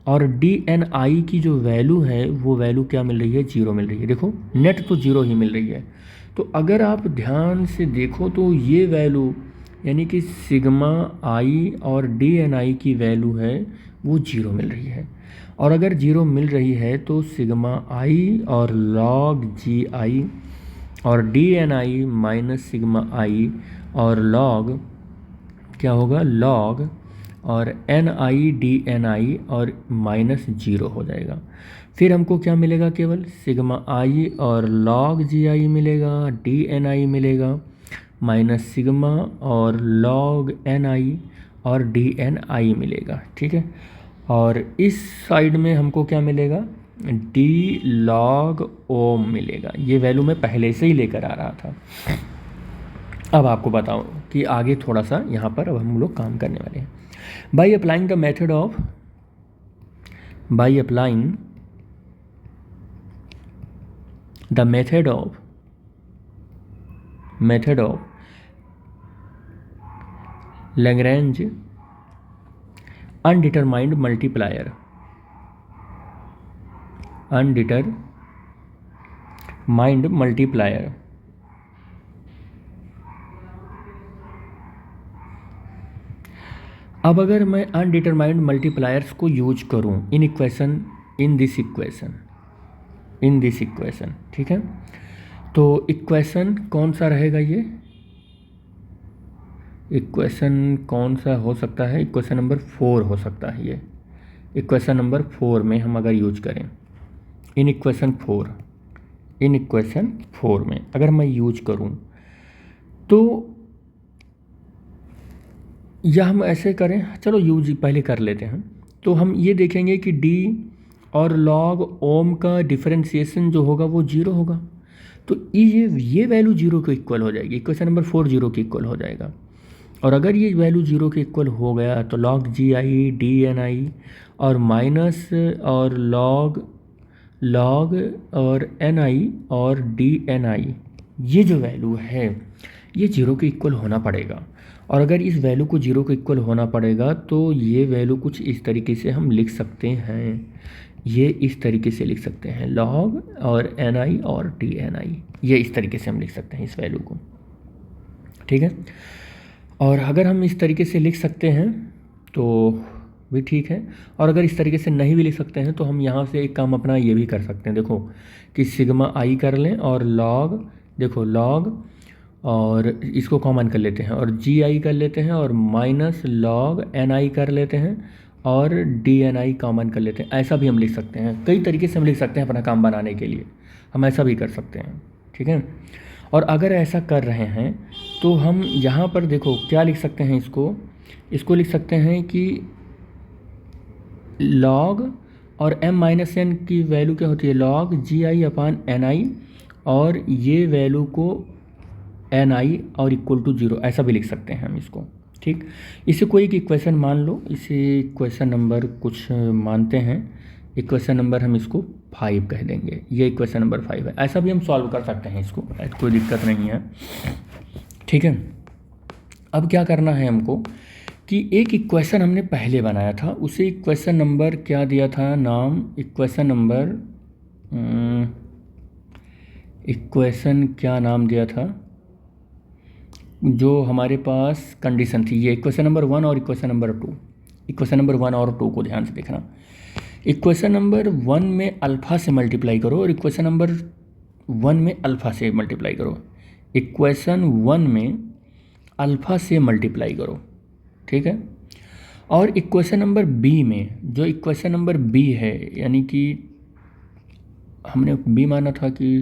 और डी एन आई की जो वैल्यू है वो वैल्यू क्या मिल रही है, 0 मिल रही है। देखो नेट तो 0 ही मिल रही है, तो अगर आप ध्यान से देखो तो ये वैल्यू यानी कि सिग्मा आई और डी एन आई की वैल्यू है वो 0 मिल रही है, और अगर 0 मिल रही है तो सिग्मा आई और लॉग जी आई और D N i minus sigma I और लॉग क्या होगा, लॉग और N I D N I और माइनस 0 हो जाएगा। फिर हमको क्या मिलेगा, केवल सिग्मा आई और लॉग जी आई मिलेगा, डी एन आई मिलेगा, माइनस सिग्मा और लॉग एन आई और डी एन आई मिलेगा। ठीक है, और इस साइड में हमको क्या मिलेगा, डी लॉग ओम मिलेगा। ये वैल्यू मैं पहले से ही लेकर आ रहा था। अब आपको बताऊं कि आगे थोड़ा सा यहाँ पर अब हम लोग काम करने वाले हैं। By applying the method of Lagrange undetermined multiplier, undetermined multiplier. अब अगर मैं अनडिटरमाइंड मल्टीप्लायर्स को यूज करूं इन दिस इक्वेशन, ठीक है, तो इक्वेशन कौन सा रहेगा? ये इक्वेशन कौन सा हो सकता है? इक्वेशन नंबर 4 हो सकता है। ये इक्वेशन नंबर 4 में हम अगर यूज करें इन इक्वेशन 4 में अगर मैं यूज करूं तो या हम ऐसे करें, चलो यूज पहले कर लेते हैं। तो हम ये देखेंगे कि डी और लॉग ओम का डिफरेंशिएशन जो होगा वो 0 होगा, तो ये वैल्यू 0 के इक्वल हो जाएगी। इक्वेशन नंबर 4 0 के इक्वल हो जाएगा। और अगर ये वैल्यू 0 के इक्वल हो गया तो log ji I D N I और माइनस और लॉग और एन आई और डी एन आई, ये जो वैल्यू है ये 0 के इक्वल होना पड़ेगा। और अगर इस वैल्यू को 0 के इक्वल होना पड़ेगा तो ये वैल्यू कुछ इस तरीके से हम लिख सकते हैं। ये इस तरीके से लिख सकते हैं, लॉग और एन आई और डी एन आई, ये इस तरीके से हम लिख सकते हैं इस वैल्यू को, ठीक है। और अगर हम इस तरीके से लिख सकते हैं तो भी ठीक है, और अगर इस तरीके से नहीं भी लिख सकते हैं तो हम यहाँ से एक काम अपना ये भी कर सकते हैं, देखो कि सिग्मा आई कर लें और लॉग, देखो लॉग और इसको कॉमन कर लेते हैं और जी आई कर लेते हैं और माइनस लॉग एन आई कर लेते हैं और डी एन आई कॉमन कर लेते हैं। ऐसा भी हम लिख सकते हैं, कई तरीके से हम लिख सकते हैं अपना काम बनाने के लिए, हम ऐसा भी कर सकते हैं, ठीक है। और अगर ऐसा कर रहे हैं तो हम यहाँ पर देखो क्या लिख सकते हैं, इसको लिख सकते हैं कि लॉग और m माइनस एन की वैल्यू क्या होती है, log ji I upon N I, और ये वैल्यू को एन आई और इक्वल टू 0, ऐसा भी लिख सकते हैं हम इसको, ठीक। इसे कोई एक इक्वेशन मान लो, इसे इक्वेशन नंबर कुछ मानते हैं, इक्वेशन नंबर हम इसको 5 कह देंगे, ये इक्वेशन नंबर 5 है। ऐसा भी हम सॉल्व कर सकते हैं इसको, कोई दिक्कत नहीं है, ठीक है। अब क्या करना है हमको कि एक इक्वेशन हमने पहले बनाया था, उसे इक्वेशन नंबर क्या दिया था नाम, इक्वेशन क्या नाम दिया था जो हमारे पास कंडीशन थी, ये इक्वेशन नंबर 1 और इक्वेशन नंबर 2। इक्वेशन नंबर 1 और 2 को ध्यान से देखना। इक्वेशन नंबर 1 में अल्फ़ा से मल्टीप्लाई करो और इक्वेशन नंबर 1 में अल्फ़ा से मल्टीप्लाई करो, इक्वेशन 1 में अल्फ़ा से मल्टीप्लाई करो, ठीक है। और इक्वेशन नंबर बी में, जो इक्वेशन नंबर बी है, यानी कि हमने बी माना था कि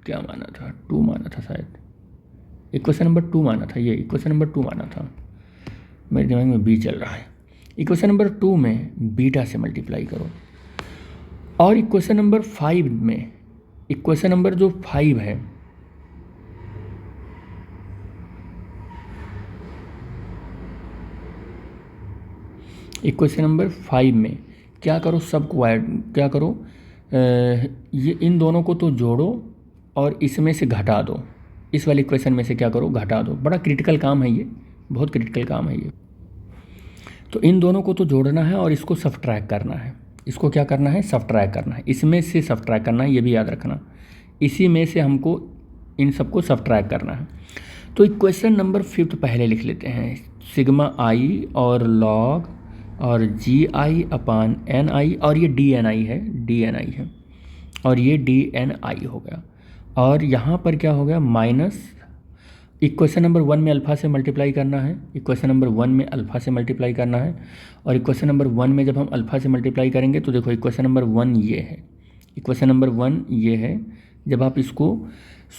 क्या माना था, 2 माना था शायद, इक्वेशन नंबर 2 माना था, ये इक्वेशन नंबर 2 माना था, मेरे दिमाग में बी चल रहा है। इक्वेशन नंबर 2 में बीटा से मल्टीप्लाई करो, और इक्वेशन नंबर 5 में, इक्वेशन नंबर जो 5 है, इक्वेशन नंबर 5 में क्या करो, सबको ऐड क्या करो, ये इन दोनों को तो जोड़ो और इसमें से घटा दो, इस वाले इक्वेशन में से क्या करो, घटा दो। बड़ा क्रिटिकल काम है ये, बहुत क्रिटिकल काम है ये। तो इन दोनों को तो जोड़ना है और इसको सब्ट्रैक्ट करना है, इसको क्या करना है, सब्ट्रैक्ट करना है, इसमें से सब्ट्रैक्ट करना है, ये भी याद रखना, इसी में से हमको इन सबको सब्ट्रैक्ट करना है। तो इक्वेशन नंबर 5 पहले लिख लेते हैं, सिग्मा आई और लॉग और G I upon N I, और ये डी एन आई है, और ये डी एन आई हो गया। और यहाँ पर क्या हो गया, माइनस इक्वेशन नंबर 1 में अल्फ़ा से मल्टीप्लाई करना है, इक्वेशन नंबर 1 में अल्फ़ा से मल्टीप्लाई करना है, और इक्वेशन नंबर 1 में जब हम अल्फ़ा से मल्टीप्लाई करेंगे तो देखो इक्वेशन नंबर 1 ये है, इक्वेशन नंबर 1 ये है, जब आप इसको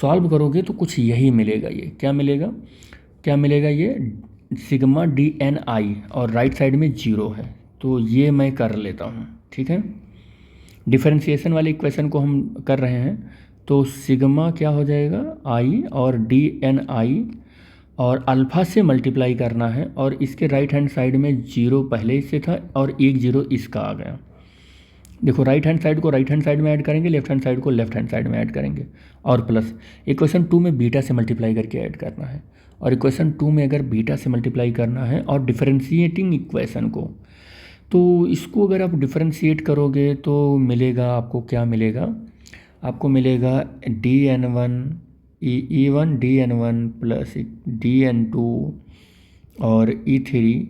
सॉल्व करोगे तो कुछ यही मिलेगा, ये क्या मिलेगा, ये सिग्मा डी एन आई, और राइट साइड में 0 है, तो ये मैं कर लेता हूँ, ठीक है। डिफरेंशिएशन वाले इक्वेशन को हम कर रहे हैं, तो सिग्मा क्या हो जाएगा, आई और डी एन आई, और अल्फ़ा से मल्टीप्लाई करना है, और इसके राइट हैंड साइड में 0 पहले से था और एक 0 इसका आ गया। देखो राइट हैंड साइड को राइट हैंड साइड में ऐड करेंगे, लेफ्ट हैंड साइड को लेफ्ट हैंड साइड में ऐड करेंगे, और प्लस इक्वेशन 2 में बीटा से मल्टीप्लाई करके ऐड करना है, और इक्वेशन 2 में अगर बीटा से मल्टीप्लाई करना है और डिफरेंशिएटिंग इक्वेशन को तो इसको अगर आप डिफरेंशिएट करोगे तो मिलेगा आपको, क्या मिलेगा आपको, मिलेगा dn1 e1 dn1 plus dn2 और e3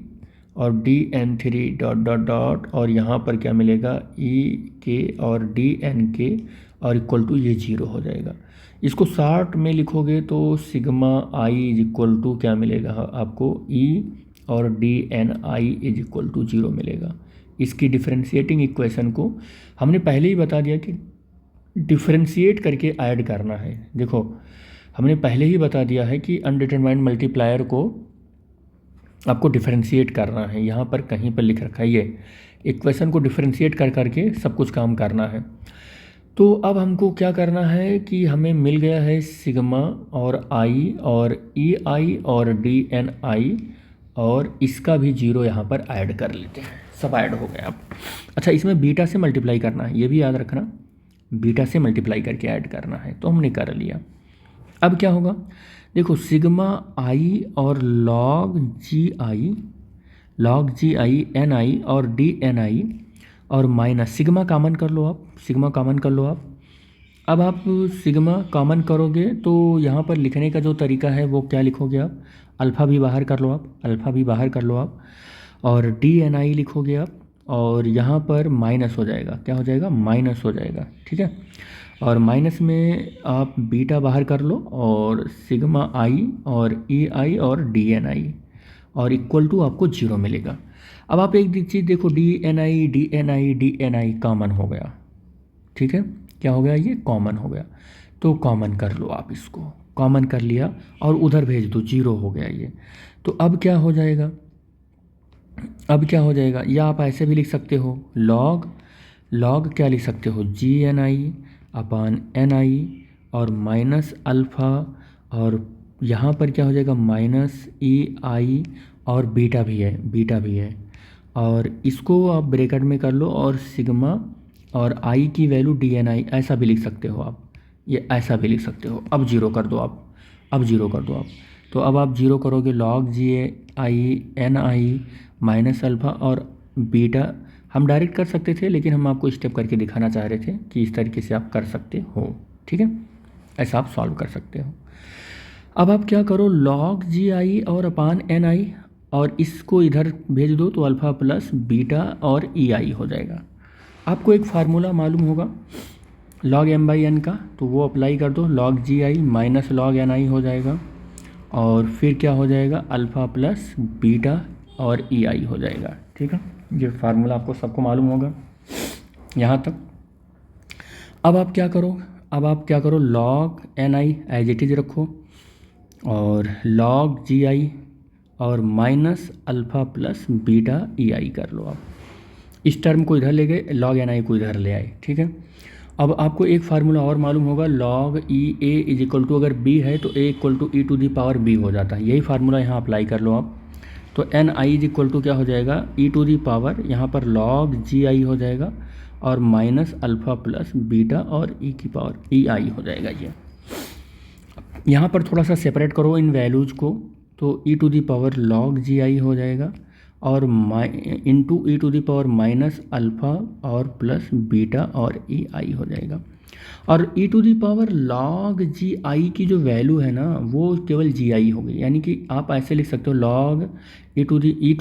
और dn3 डॉट डॉट डॉट, और यहाँ पर क्या मिलेगा e k और dnk और इक्वल टू ये 0 हो जाएगा। इसको शॉर्ट में लिखोगे तो sigma i is equal to क्या मिलेगा आपको, e और dni इज इक्वल टू 0 मिलेगा। इसकी डिफरेंशिएटिंग इक्वेशन को हमने पहले ही बता दिया कि डिफरेंशिएट करके ऐड करना है। देखो हमने पहले ही बता दिया है कि अनडिटरमाइंड मल्टीप्लायर को आपको डिफरेंशिएट करना है। यहाँ पर कहीं पर लिख रखा है ये इक्वेशन को डिफरेंशिएट कर करके सब कुछ काम करना है। तो अब हमको क्या करना है कि हमें मिल गया है सिग्मा और आई और ई आई और डी एन आई, और इसका भी 0 यहाँ पर ऐड कर लेते हैं। सब ऐड हो गया अब। अच्छा, इसमें बीटा से मल्टीप्लाई करना है, ये भी याद रखना, बीटा से मल्टीप्लाई करके ऐड करना है। तो हमने कर लिया। अब क्या होगा, देखो सिग्मा आई और log ji i N I और डी एन आई और माइनस सिग्मा कॉमन कर लो आप, सिग्मा कॉमन कर लो आप। अब आप सिग्मा कॉमन करोगे तो यहाँ पर लिखने का जो तरीका है वो क्या लिखोगे आप, अल्फ़ा भी बाहर कर लो आप, अल्फ़ा भी बाहर कर लो आप, और डी एन आई लिखोगे आप, और यहाँ पर माइनस हो जाएगा, क्या हो जाएगा, माइनस हो जाएगा। ठीक है, और माइनस में आप बीटा बाहर कर लो और सिग्मा आई और ई आई और डी एन आई और इक्वल टू आपको 0 मिलेगा। अब आप एक चीज़ देखो, डी एन आई कॉमन हो गया। ठीक है, क्या हो गया, ये कॉमन हो गया। तो कॉमन कर लो आप, इसको कॉमन कर लिया और उधर भेज दो, 0 हो गया ये। तो अब क्या हो जाएगा, अब क्या हो जाएगा, या आप ऐसे भी लिख सकते हो, लॉग क्या लिख सकते हो, G N I upon N I और माइनस अल्फ़ा, और यहाँ पर क्या हो जाएगा, माइनस ई आई और बीटा भी है, और इसको आप ब्रैकेट में कर लो और सिग्मा और आई की वैल्यू डी एन आई, ऐसा भी लिख सकते हो आप, ये ऐसा भी लिख सकते हो। अब 0 कर दो आप, अब 0 कर दो आप। तो अब आप 0 करोगे, log ji i N i minus alpha और बीटा हम डायरेक्ट कर सकते थे, लेकिन हम आपको स्टेप करके दिखाना चाह रहे थे कि इस तरीके से आप कर सकते हो। ठीक है, ऐसा आप सॉल्व कर सकते हो। अब आप क्या करो, लॉग जी आई और अपान एन आई, और इसको इधर भेज दो तो अल्फ़ा प्लस बीटा और ई आई हो जाएगा। आपको एक फार्मूला मालूम होगा लॉग एम बाई एन का, तो वो अप्लाई कर दो, log ji I minus log N I हो जाएगा, और फिर क्या हो जाएगा, अल्फ़ा प्लस बीटा और ई आई हो जाएगा। ठीक है, ये फार्मूला आपको सबको मालूम होगा यहाँ तक। अब आप क्या करो, log N I as it is रखो और लॉग जी आई और minus alpha plus beta E I कर लो आप। इस टर्म को इधर ले गए, लॉग एन आई को इधर ले आए। ठीक है, अब आपको एक फार्मूला और मालूम होगा, log E A is equal to, अगर बी है तो A equal to E to the power B हो जाता है। यही फार्मूला यहाँ अप्लाई कर लो आप। तो N I is equal to क्या हो जाएगा, ई टू दी पावर यहाँ पर लॉग जी आई हो जाएगा और माइनस अल्फ़ा प्लस बीटा और ई की पावर ई आई हो जाएगा। ये यहाँ पर थोड़ा सा सेपरेट करो इन वैल्यूज़ को, तो E to the power log ji I हो जाएगा और into E to the power minus alpha और प्लस बीटा और ई आई हो जाएगा। और E to the power log ji I की जो वैल्यू है ना, वो केवल जी आई होगी, यानी कि आप ऐसे लिख सकते हो, log e to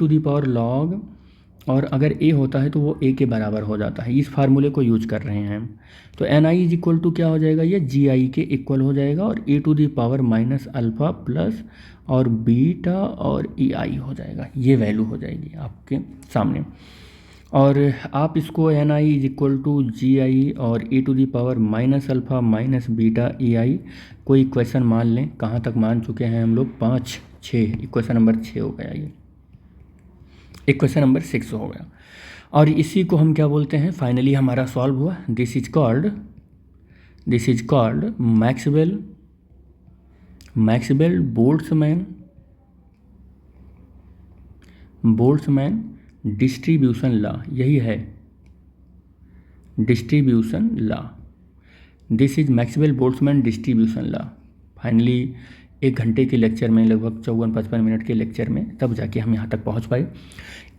the power log, और अगर ए होता है तो वो ए के बराबर हो जाता है। इस फार्मूले को यूज कर रहे हैं हम। तो N I is equal to क्या हो जाएगा, ये जी आई के इक्वल हो जाएगा, और E to the power minus alpha plus और बीटा और ई आई हो जाएगा। ये वैल्यू हो जाएगी आपके सामने। और आप इसको N I is equal to G I और E to the power minus alpha minus beta E I कोई इक्वेशन मान लें। कहाँ तक मान चुके हैं हम लोग, 5 6, इक्वेशन नंबर 6 हो गया, ये इक्वेशन नंबर 6 हो गया। और इसी को हम क्या बोलते हैं, फाइनली हमारा सॉल्व हुआ। This is called Maxwell Boltzmann distribution law. यही है distribution law. This is Maxwell Boltzmann distribution law. Finally 1 घंटे के लेक्चर में, लगभग 54-55 मिनट के लेक्चर में, तब जाके हम यहाँ तक पहुँच पाए।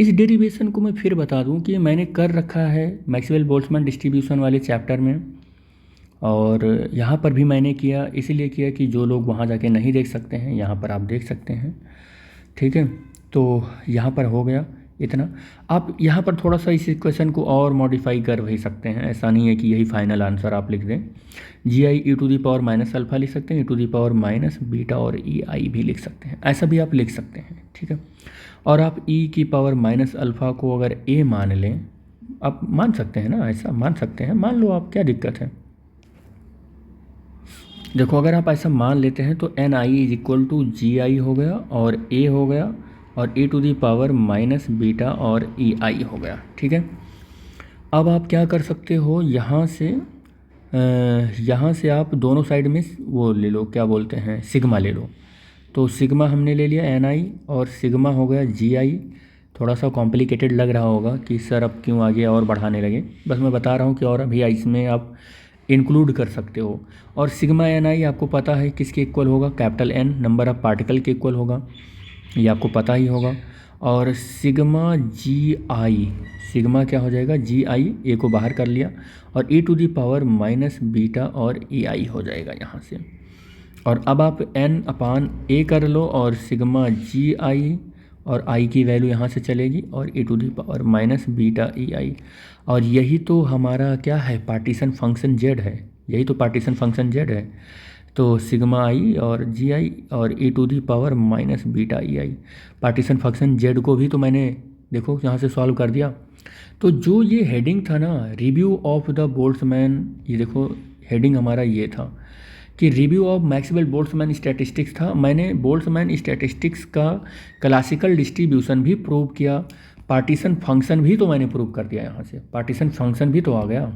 इस डेरिवेशन को मैं फिर बता दूँ कि मैंने कर रखा है मैक्सवेल बोल्ट्जमैन डिस्ट्रीब्यूशन वाले चैप्टर में, और यहाँ पर भी मैंने किया, इसलिए किया कि जो लोग वहाँ जाके नहीं देख सकते हैं यहाँ पर आप देख सकते हैं। ठीक है, तो यहाँ पर हो गया इतना। आप यहाँ पर थोड़ा सा इस इक्वेशन को और मॉडिफाई कर भी सकते हैं, ऐसा नहीं है कि यही फाइनल आंसर आप लिख दें। G I E to the power minus alpha लिख सकते हैं, E to the power minus beta और ई आई भी लिख सकते हैं, ऐसा भी आप लिख सकते हैं। ठीक है, और आप ई की पावर माइनस अल्फ़ा को अगर ए मान लें, आप मान सकते हैं ना, ऐसा मान सकते हैं, मान लो आप, क्या दिक्कत है। देखो अगर आप ऐसा मान लेते हैं तो N I is equal to G I हो गया और ए हो गया और A to the power minus beta और ई आई हो गया। ठीक है, अब आप क्या कर सकते हो, यहाँ से आप दोनों साइड में वो ले लो, क्या बोलते हैं, सिग्मा ले लो। तो सिग्मा हमने ले लिया एन आई और सिग्मा हो गया जी आई। थोड़ा सा कॉम्प्लिकेटेड लग रहा होगा कि सर अब क्यों आगे और बढ़ाने लगे, बस मैं बता रहा हूँ कि और अभी इसमें आप इंक्लूड कर सकते हो। और सिग्मा एन आई आपको पता है किसके इक्वल होगा, capital n number of particle के इक्वल होगा, ये आपको पता ही होगा। और सिग्मा जी आई, सिग्मा क्या हो जाएगा, जी आई, ए को बाहर कर लिया और E to the power minus beta और ई आई हो जाएगा यहाँ से। और अब आप एन अपान ए कर लो और सिग्मा जी आई और आई की वैल्यू यहाँ से चलेगी और E to the power minus beta E I. और यही तो हमारा क्या है, पार्टीशन फंक्शन जेड है, यही तो पार्टीशन फंक्शन जेड है। तो सिग्मा आई और जी आई और E to the power minus beta E I, partition function Z को भी तो मैंने देखो यहाँ से सॉल्व कर दिया। तो जो ये हेडिंग था ना, रिव्यू ऑफ द बोल्ट्जमैन, ये देखो हेडिंग हमारा ये था कि review of Maxwell Boltzmann statistics था। मैंने बोल्ट्जमैन स्टैटिस्टिक्स का क्लासिकल डिस्ट्रीब्यूशन भी प्रूव किया, पार्टीशन फंक्शन भी तो मैंने प्रूव कर दिया। यहाँ से पार्टीशन फंक्शन भी तो आ गया,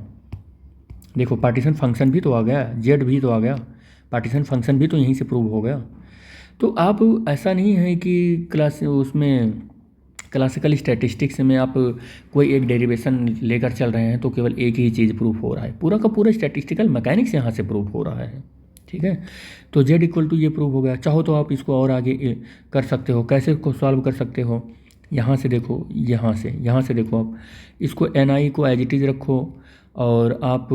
देखो पार्टीशन फंक्शन भी तो आ गया, जेड भी तो आ गया, पार्टीशन फंक्शन भी तो यहीं से प्रूव हो गया। तो आप ऐसा नहीं है कि क्लासिकल स्टैटिस्टिक्स में आप कोई एक डेरिवेशन लेकर चल रहे हैं तो केवल एक ही चीज़ प्रूफ हो रहा है, पूरा का पूरा स्टैटिस्टिकल मैकेनिक्स यहाँ से प्रूफ हो रहा है। ठीक है, तो z इक्वल टू ये प्रूव हो गया। चाहो तो आप इसको और आगे कर सकते हो, कैसे को सॉल्व कर सकते हो, यहाँ से देखो, यहाँ से देखो, आप इसको एन आई को एज इट इज़ रखो और आप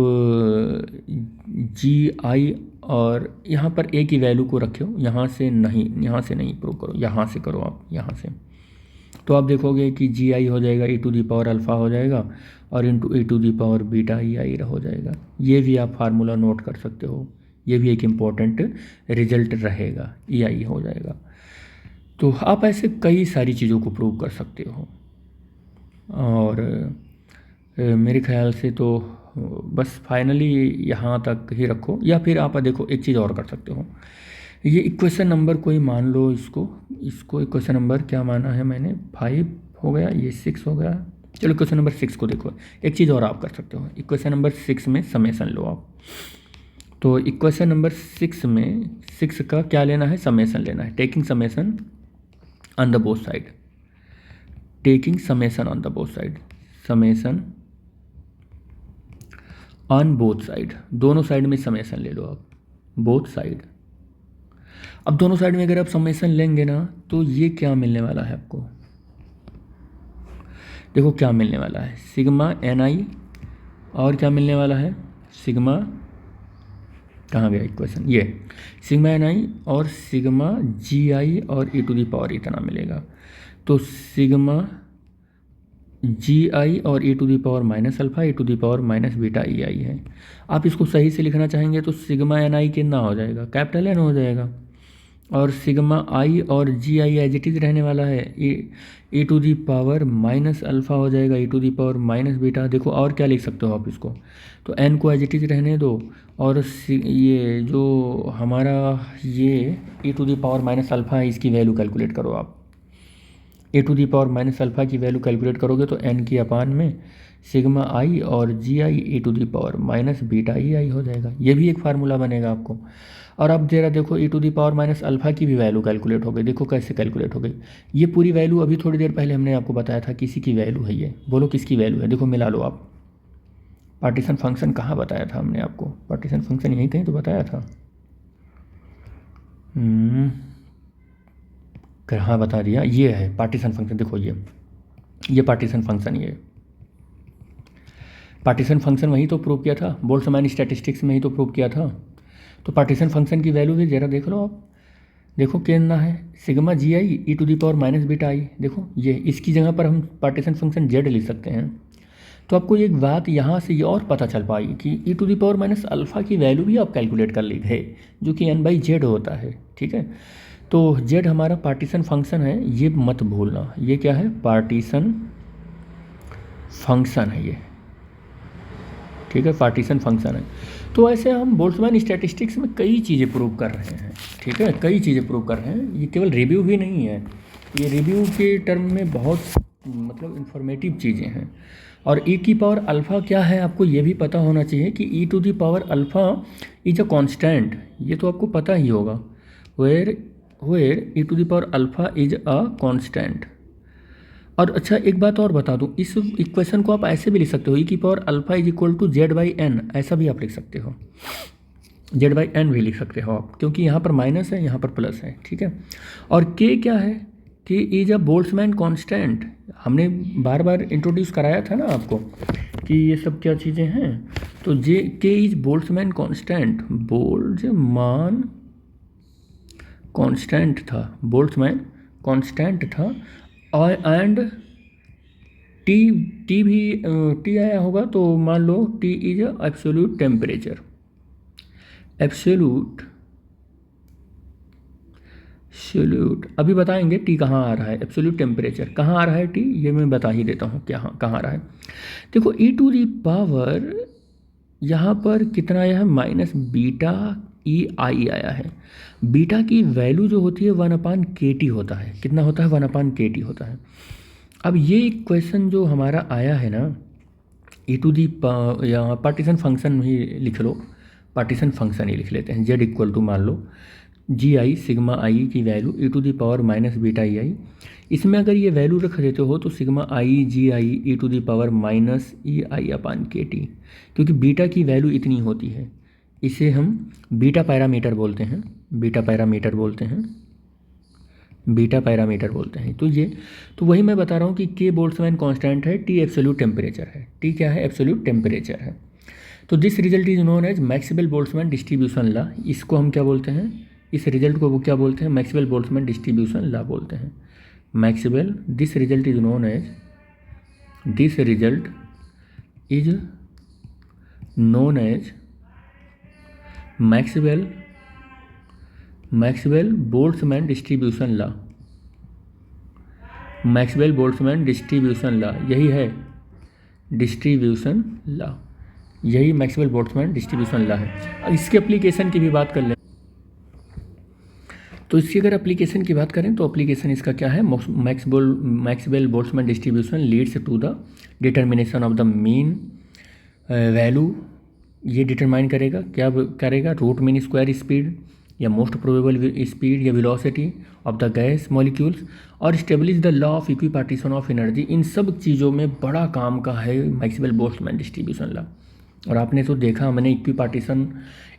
जी आई और यहाँ पर ए की वैल्यू को रखो, यहाँ से नहीं प्रूव करो, यहाँ से करो आप, यहाँ से। तो आप देखोगे कि जी आई हो जाएगा E to the power alpha हो जाएगा और into E to the power beta E I हो जाएगा। ये भी आप फार्मूला नोट कर सकते हो, ये भी एक इम्पॉर्टेंट रिजल्ट रहेगा, ई आई हो जाएगा। तो आप ऐसे कई सारी चीज़ों को प्रूव कर सकते हो। और मेरे ख्याल से तो बस फाइनली यहाँ तक ही रखो, या फिर आप देखो एक चीज़ और कर सकते हो, ये इक्वेशन नंबर कोई मान लो, इसको इक्वेशन नंबर क्या माना है मैंने, 5 हो गया, ये 6 हो गया। चलो इक्वेशन नंबर 6 को देखो, एक चीज़ और आप कर सकते हो, इक्वेशन नंबर 6 में समेसन लो आप। तो इक्वेशन नंबर 6 में 6 का क्या लेना है, समेसन लेना है, taking summation on the both side, taking summation on the both side, summation on both side, दोनों साइड में समेसन ले लो आप, बोथ साइड। अब दोनों साइड में अगर आप समेसन लेंगे ना तो ये क्या मिलने वाला है आपको, देखो क्या मिलने वाला है, सिग्मा एन आई और क्या मिलने वाला है, सिग्मा, कहाँ गया इक्वेशन, ये सिग्मा एन आई और सिग्मा जी आई और ई टू दी पावर इतना मिलेगा। तो सिग्मा जी आई और E to the power minus alpha E to the power minus beta E I है। आप इसको सही से लिखना चाहेंगे तो सिग्मा एन आई कितना हो जाएगा, कैपिटल एन हो जाएगा, और सिग्मा आई और G I as it is रहने वाला है, E to the power minus alpha हो जाएगा E to the power minus beta. देखो और क्या लिख सकते हो आप इसको, तो एन को एज इट इज़ रहने दो और ये जो हमारा ये E to the power minus alpha है इसकी वैल्यू कैलकुलेट करो आप, A to the power minus alpha की वैल्यू कैलकुलेट करोगे तो एन की अपान में सिग्मा आई और G I E to the power minus beta E I हो जाएगा। ये भी एक फार्मूला बनेगा आपको। और अब जरा देखो E to the power minus alpha की भी वैल्यू कैलकुलेट हो गई, देखो कैसे कैलकुलेट हो गई। ये पूरी वैल्यू अभी थोड़ी देर पहले हमने आपको बताया था किसी की वैल्यू है, ये बोलो किसकी वैल्यू है, देखो मिला लो आप। पार्टीशन फंक्शन कहाँ बताया था हमने आपको, पार्टीशन फंक्शन यहीं कहीं तो बताया था, हाँ बता दिया, ये है पार्टीशन फंक्शन। देखो ये पार्टीशन फंक्शन, ये पार्टीशन फंक्शन वही तो प्रूव किया था, बोल्ट्जमैन स्टैटिस्टिक्स में ही तो प्रूव किया था। तो पार्टीशन फंक्शन की वैल्यू भी ज़रा देख लो आप। देखो कितना है, sigma G I E to the power minus beta I. देखो ये, इसकी जगह पर हम पार्टीशन फंक्शन जेड लिख सकते हैं। तो आपको एक बात यहाँ से ये और पता चल पाई कि E to the power minus alpha की वैल्यू भी आप कैलकुलेट कर ली है, जो कि एन बाई जेड होता है। ठीक है, तो जेड हमारा पार्टीशन फंक्शन है, ये मत भूलना। ये क्या है, पार्टीशन फंक्शन है ये। ठीक है, पार्टीशन फंक्शन है। तो ऐसे हम बोल्ट्जमैन स्टैटिस्टिक्स में कई चीज़ें प्रूव कर रहे हैं। ठीक है, कई चीज़ें प्रूव कर रहे हैं। ये केवल रिव्यू भी नहीं है, ये रिव्यू के टर्म में बहुत मतलब इन्फॉर्मेटिव चीज़ें हैं। और ई की पावर अल्फ़ा क्या है आपको ये भी पता होना चाहिए कि E to the power alpha is a constant. ये तो आपको पता ही होगा, where E to the power alpha is a constant. और अच्छा एक बात और बता दूं, इस इक्वेशन को आप ऐसे भी लिख सकते हो, ई की power alpha is equal to z by n, ऐसा भी आप लिख सकते हो। जेड बाई एन भी लिख सकते हो आप, क्योंकि यहाँ पर माइनस है, यहाँ पर प्लस है। ठीक है, और के क्या है, के इज अ बोल्ट्जमैन कांस्टेंट। हमने बार बार इंट्रोड्यूस कराया था ना आपको कि ये सब क्या चीज़ें हैं। तो जे के is Boltzmann constant, Boltzmann constant था, बोल्ट्जमैन कांस्टेंट था। और एंड टी भी टी आया होगा, तो मान लो T is absolute temperature. Absolute अभी बताएंगे टी कहाँ आ रहा है, एब्सोल्यूट टेम्परेचर कहाँ आ रहा है टी, ये मैं बता ही देता हूँ क्या कहाँ आ रहा है। देखो ई टू दी पावर यहाँ पर कितना आया है, माइनस बीटा ई आई आया है। बीटा की वैल्यू जो होती है 1/kT होता है। कितना होता है, 1/kT होता है। अब ये इक्वेशन जो हमारा आया है ना, ई टू दी यहाँ पार्टीशन फंक्शन ही लिख लो, पार्टीशन फंक्शन ही लिख लेते हैं। जेड इक्वल टू मान लो जी आई सिग्मा आई की value E to the power minus beta E I. इसमें अगर ये वैल्यू रख देते हो तो sigma I G I E to the power minus E I upon के टी, क्योंकि बीटा की वैल्यू इतनी होती है। इसे हम बीटा पैरामीटर बोलते हैं, बीटा पैरामीटर बोलते हैं, बीटा पैरामीटर बोलते हैं। तो वही मैं बता रहा हूँ कि के बोल्ट्जमैन कांस्टेंट है, टी एब्सोल्यूट टेम्परेचर है। टी क्या है, एब्सोल्यूट टेम्परेचर है। तो this result is known as Maxwell Boltzmann distribution law. इसको हम क्या बोलते हैं, इस रिजल्ट को वो क्या बोलते हैं, मैक्सवेल बोल्ट्जमैन डिस्ट्रीब्यूशन लॉ बोलते हैं। Maxwell, this result is known as, this result is known as Maxwell Boltzmann distribution law. Maxwell Boltzmann distribution law यही है, डिस्ट्रीब्यूशन लॉ, यही मैक्सवेल बोल्ट्जमैन डिस्ट्रीब्यूशन लॉ है। अब इसके एप्लीकेशन की भी बात कर लें, तो इसकी अगर एप्लीकेशन की बात करें तो एप्लीकेशन इसका क्या है, Maxwell Boltzmann distribution leads to the determination of the mean value. ये डिटरमाइन करेगा, क्या करेगा, रूट मीन स्क्वायर स्पीड या मोस्ट प्रोबेबल स्पीड या velocity of the gas molecules, और establish the law of equipartition of energy. इन सब चीज़ों में बड़ा काम का है मैक्सवेल बोल्ट्जमैन डिस्ट्रीब्यूशन लॉ। और आपने तो देखा, मैंने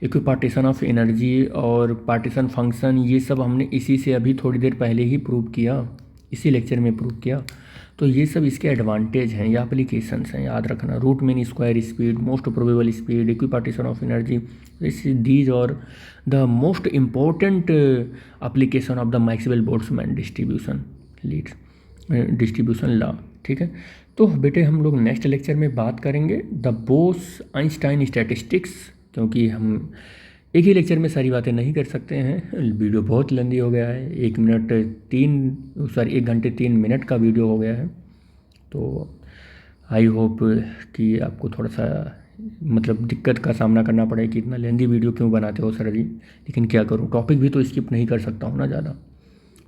इक्विपार्टीशन ऑफ एनर्जी और पार्टीशन फंक्शन, ये सब हमने इसी से अभी थोड़ी देर पहले ही प्रूव किया, इसी लेक्चर में प्रूव किया। तो ये सब इसके एडवांटेज हैं या एप्लीकेशंस हैं, याद रखना। Root mean square speed, most probable speed, equipartition of energy, these और the most important application of the Maxwell Boltzmann distribution law. ठीक है, तो बेटे हम लोग नेक्स्ट लेक्चर में बात करेंगे द बोस आइंस्टाइन स्टैटिस्टिक्स, क्योंकि हम एक ही लेक्चर में सारी बातें नहीं कर सकते हैं। वीडियो बहुत लंबी हो गया है, 1 घंटे 3 मिनट का वीडियो हो गया है। तो आई होप कि आपको थोड़ा सा मतलब दिक्कत का सामना करना पड़े कि इतना लेंदी वीडियो क्यों बनाते हो सर जी, लेकिन क्या करूँ, टॉपिक भी तो स्किप नहीं कर सकता हूँ ना ज़्यादा।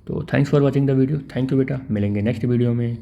तो thanks for watching the video. Thank you बेटा, मिलेंगे नेक्स्ट वीडियो में।